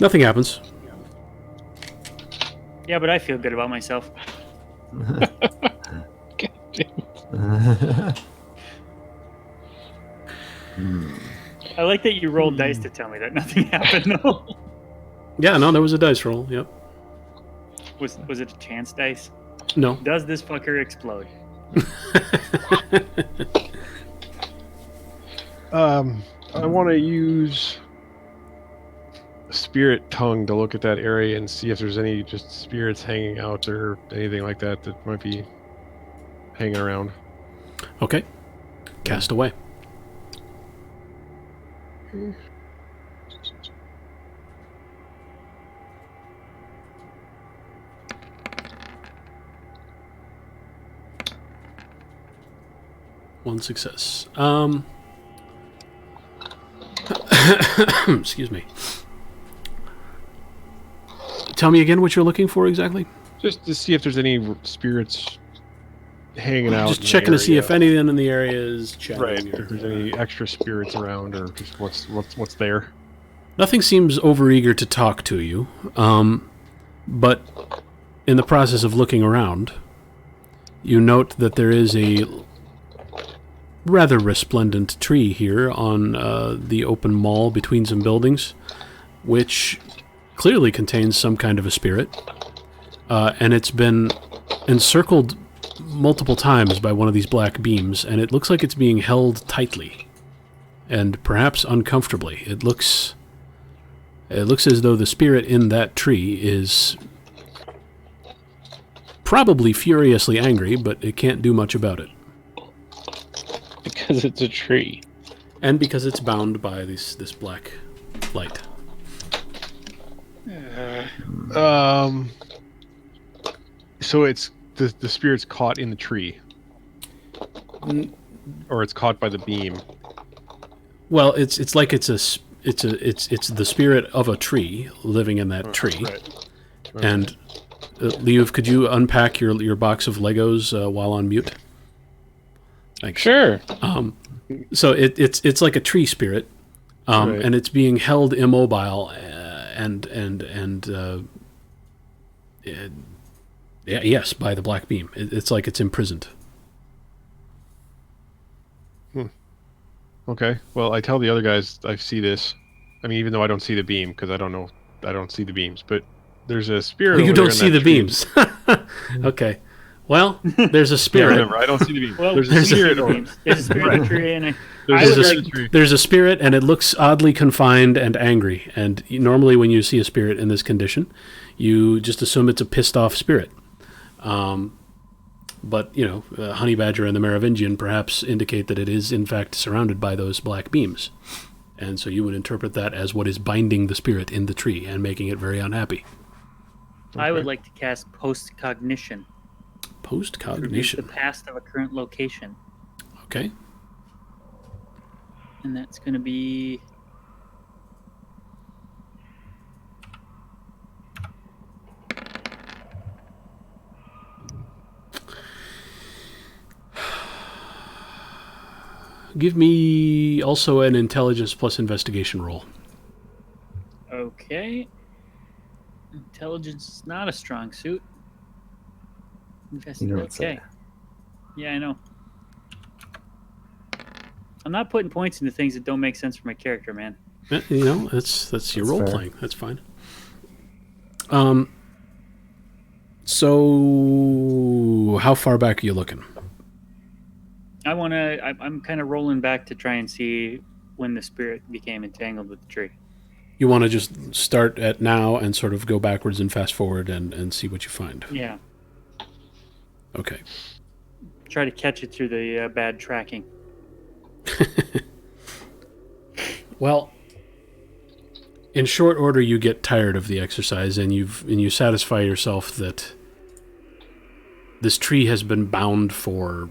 Nothing happens. Yeah, but I feel good about myself. I like that you rolled dice to tell me that nothing happened. though. Yeah, no, there was a dice roll. Yep. Was it a chance dice? No. Does this fucker explode? I want to use spirit tongue to look at that area and see if there's any just spirits hanging out or anything like that that might be hanging around. Okay. Cast away. One success. Excuse me. Tell me again what you're looking for exactly. Just to see if there's any spirits hanging out. Just in the checking to see if area. anyone in the area is chatting. Right. or- If there's any extra spirits around, or just what's there. Nothing seems overeager to talk to you, but in the process of looking around, you note that there is a rather resplendent tree here on the open mall between some buildings, which clearly contains some kind of a spirit, and it's been encircled multiple times by one of these black beams, and it looks like it's being held tightly, and perhaps uncomfortably. It looks as though the spirit in that tree is probably furiously angry, but it can't do much about it. Because it's a tree. And because it's bound by this black light. So it's the spirit's caught in the tree, or it's caught by the beam. Well, it's like it's the spirit of a tree living in that tree. Right. And Liuv, could you unpack your box of Legos while on mute? Thanks. Sure. So it's like a tree spirit, Right. and it's being held immobile, yes, by the black beam. It's like it's imprisoned. Okay. Well, I tell the other guys I see this. I mean, even though I don't see the beam because I don't see the beams, but there's a spirit. Oh, you over there don't in see that the tree. beams. Okay. Well, there's a Yeah, spirit. remember, I don't see the beam. Well, There's we a can see spirit. the beams. There's a spirit in the tree, and There's I a would spirit like in the tree. There's a spirit, and it looks oddly confined and angry. And normally, when you see a spirit in this condition, you just assume it's a pissed off spirit. But Honey Badger and the Merovingian perhaps indicate that it is in fact surrounded by those black beams, and so you would interpret that as what is binding the spirit in the tree and making it very unhappy. I would like to cast post-cognition. Post Produce the cognition. past of a current location. Okay. And that's going to be... Give me also an intelligence plus investigation roll. Okay. Intelligence is not a strong suit. You don't Okay. say. Yeah, I know. I'm not putting points into things that don't make sense for my character, man. That's your That's role fair. playing. That's fine. So how far back are you looking? I'm kind of rolling back to try and see when the spirit became entangled with the tree. You want to just start at now and sort of go backwards and fast forward and see what you find. Yeah. Okay. Try to catch it through the bad tracking. Well, in short order, you get tired of the exercise, and you satisfy yourself that this tree has been bound for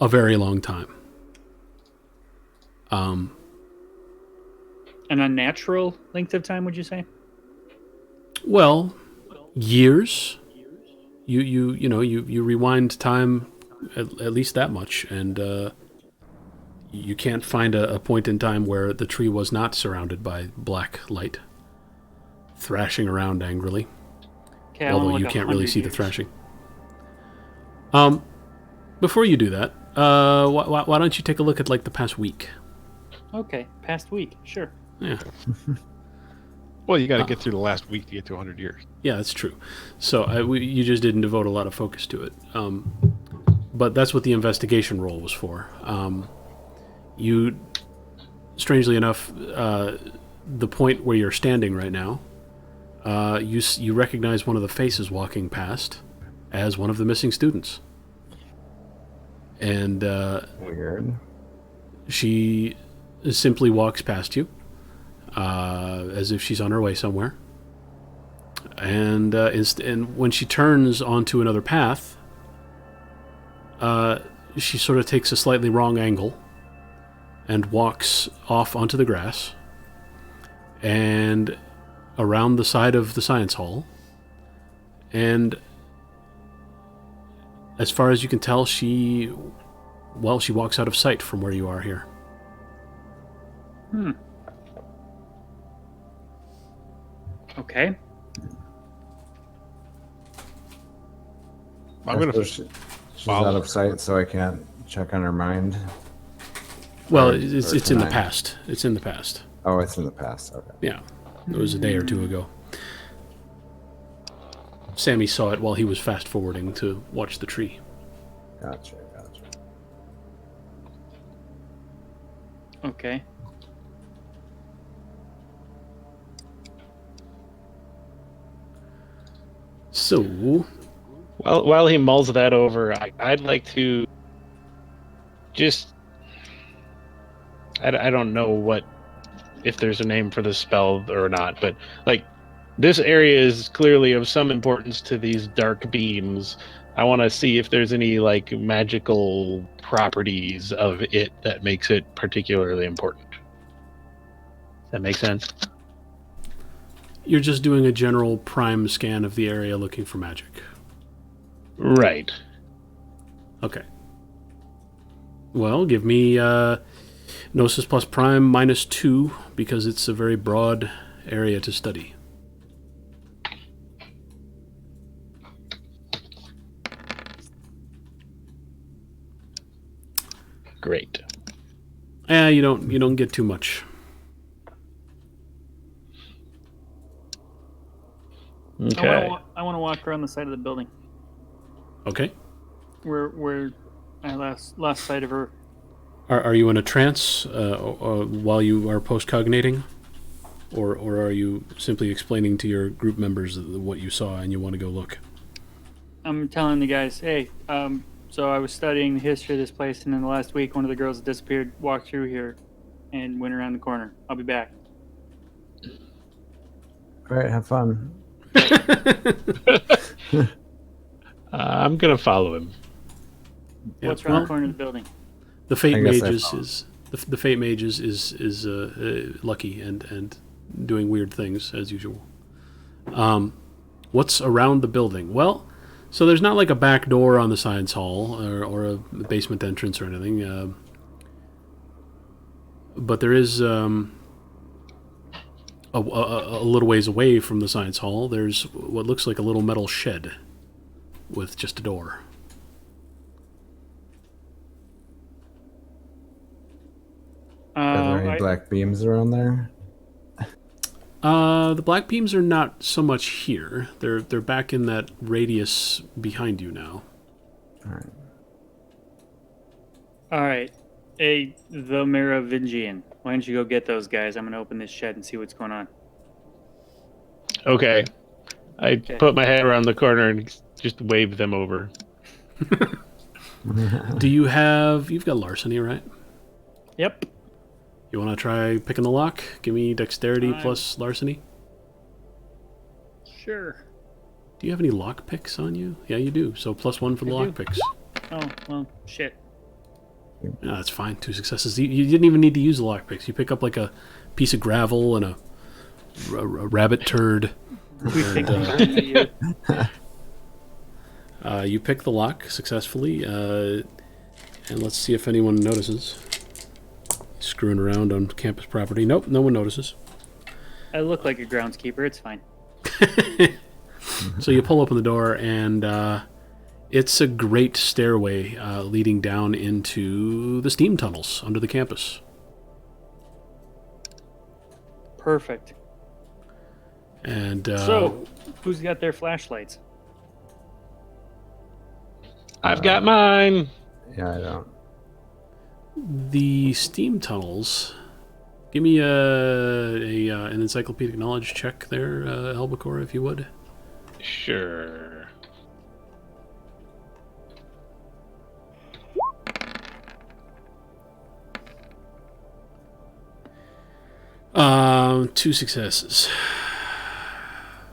a very long time. An unnatural length of time, would you say? Well, years. You rewind time at least that much, and you can't find a point in time where the tree was not surrounded by black light, thrashing around angrily. Okay, Although you can't really see the thrashing. Before you do that, why don't you take a look at like the past week? Okay, past week, sure. Yeah. Well, you got to get through the last week to get to 100 years. Yeah, that's true. So you just didn't devote a lot of focus to it. But that's what the investigation roll was for. You, strangely enough, the point where you're standing right now, you recognize one of the faces walking past as one of the missing students. And Weird. she simply walks past you, as if she's on her way somewhere. And when she turns onto another path, she sort of takes a slightly wrong angle and walks off onto the grass and around the side of the science hall. And as far as you can tell, she walks out of sight from where you are here. Okay. I'm going to. She's follow out of her. sight, so I can't check on her mind. Well, Or- it's or in the tonight. past. It's in the past. Oh, it's in the past. Okay. Yeah. It was a day or two ago. Sammy saw it while he was fast forwarding to watch the tree. Gotcha. Okay. So, While he mulls that over, I'd like to just. I don't know if there's a name for the spell or not, but like this area is clearly of some importance to these dark beams. I want to see if there's any like magical properties of it that makes it particularly important. Does that make sense? you're just doing a general prime scan of the area looking for magic. Right. Okay. Well, give me Gnosis plus Prime -2 because it's a very broad area to study. Great. You don't get too much. Okay. I want to walk around the side of the building. Okay. Where I lost sight of her. Are you in a trance while you are postcognating? Or are you simply explaining to your group members what you saw and you want to go look? I'm telling the guys, hey, so I was studying the history of this place, and in the last week, one of the girls that disappeared walked through here and went around the corner. I'll be back. All right, have fun. I'm gonna follow him. Yeah, What's around well, the corner of the building? the fate I guess mage I is the fate mage is lucky and doing weird things as usual. What's around the building? Well, so there's not like a back door on the science hall or a basement entrance or anything, but there is a little ways away from the science hall. There's what looks like a little metal shed with just a door. Are there any black beams around there? The black beams are not so much here. They're back in that radius behind you now. All right. All right. Hey, the Merovingian. Why don't you go get those guys? I'm going to open this shed and see what's going on. Okay. I put my head around the corner and just wave them over. Do you have... You've got larceny, right? Yep. You want to try picking the lock? Give me dexterity plus larceny. Sure. Do you have any lock picks on you? Yeah, you do. So +1 for the lock picks. Oh, well, shit. No, that's fine. 2 successes. You didn't even need to use the lock picks. You pick up like a piece of gravel and a rabbit turd. You pick the lock successfully, and let's see if anyone notices. Screwing around on campus property. Nope, no one notices. I look like a groundskeeper. It's fine. So you pull open the door, and it's a great stairway leading down into the steam tunnels under the campus. Perfect. And so, who's got their flashlights? I've got mine. Yeah, I don't. the steam tunnels. Give me an encyclopedic knowledge check there, Albacore, if you would. Sure. Two successes.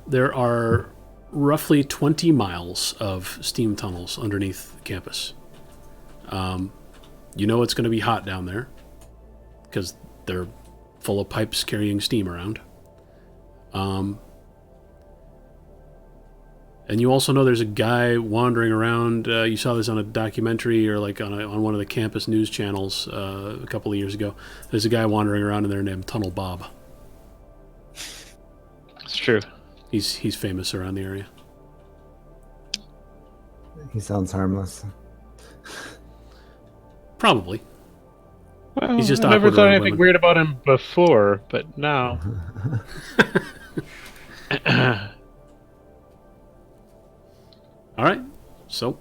There are roughly 20 miles of steam tunnels underneath the campus. You know it's going to be hot down there because they're full of pipes carrying steam around. And you also know there's a guy wandering around. You saw this on a documentary or like on one of the campus news channels a couple of years ago. There's a guy wandering around in there named Tunnel Bob. It's true. He's famous around the area. He sounds harmless. Probably. Well, He's just I never awkward thought around anything women. weird about him before, but now. All right. So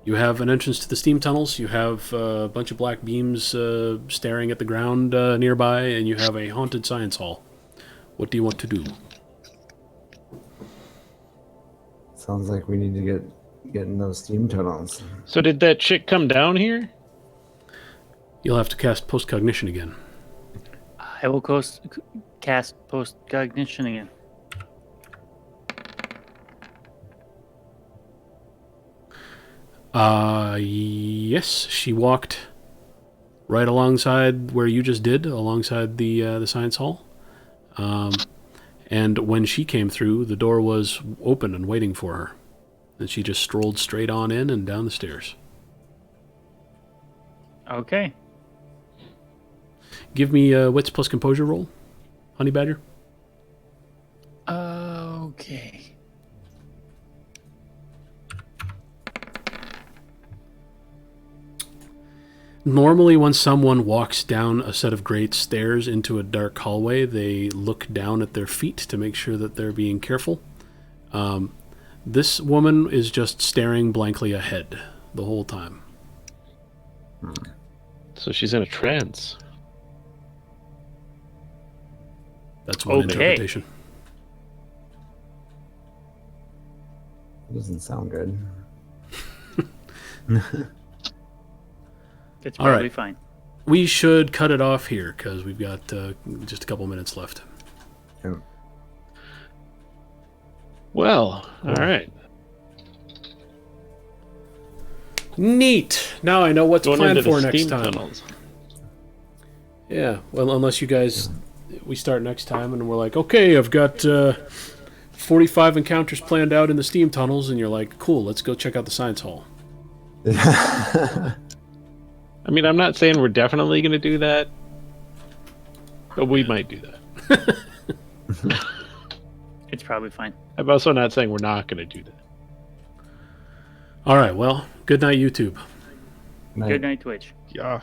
you have an entrance to the steam tunnels. You have a bunch of black beams staring at the ground nearby, and you have a haunted science hall. What do you want to do? Sounds like we need to get in those steam tunnels. So did that chick come down here? You'll have to cast postcognition again. I will cast postcognition again. Yes, she walked right alongside where you just did, alongside the science hall. And when she came through, the door was open and waiting for her. And she just strolled straight on in and down the stairs. Okay. Give me a wits plus composure roll, Honey Badger. Okay. Normally, when someone walks down a set of great stairs into a dark hallway, they look down at their feet to make sure that they're being careful. This woman is just staring blankly ahead the whole time. So she's in a trance. That's one Okay. interpretation. Doesn't sound good. It's All probably right. fine. We should cut it off here because we've got just a couple minutes left. Well, all right. Neat. Now I know what to Going plan into for the next steam time. tunnels. Yeah. Well, unless you guys, we start next time and we're like, okay, I've got 45 encounters planned out in the steam tunnels, and you're like, cool, let's go check out the science hall. I mean, I'm not saying we're definitely going to do that, but we might do that. It's probably fine. I'm also not saying we're not going to do that. All right. Well, good night, YouTube. Good night, Twitch. Yeah.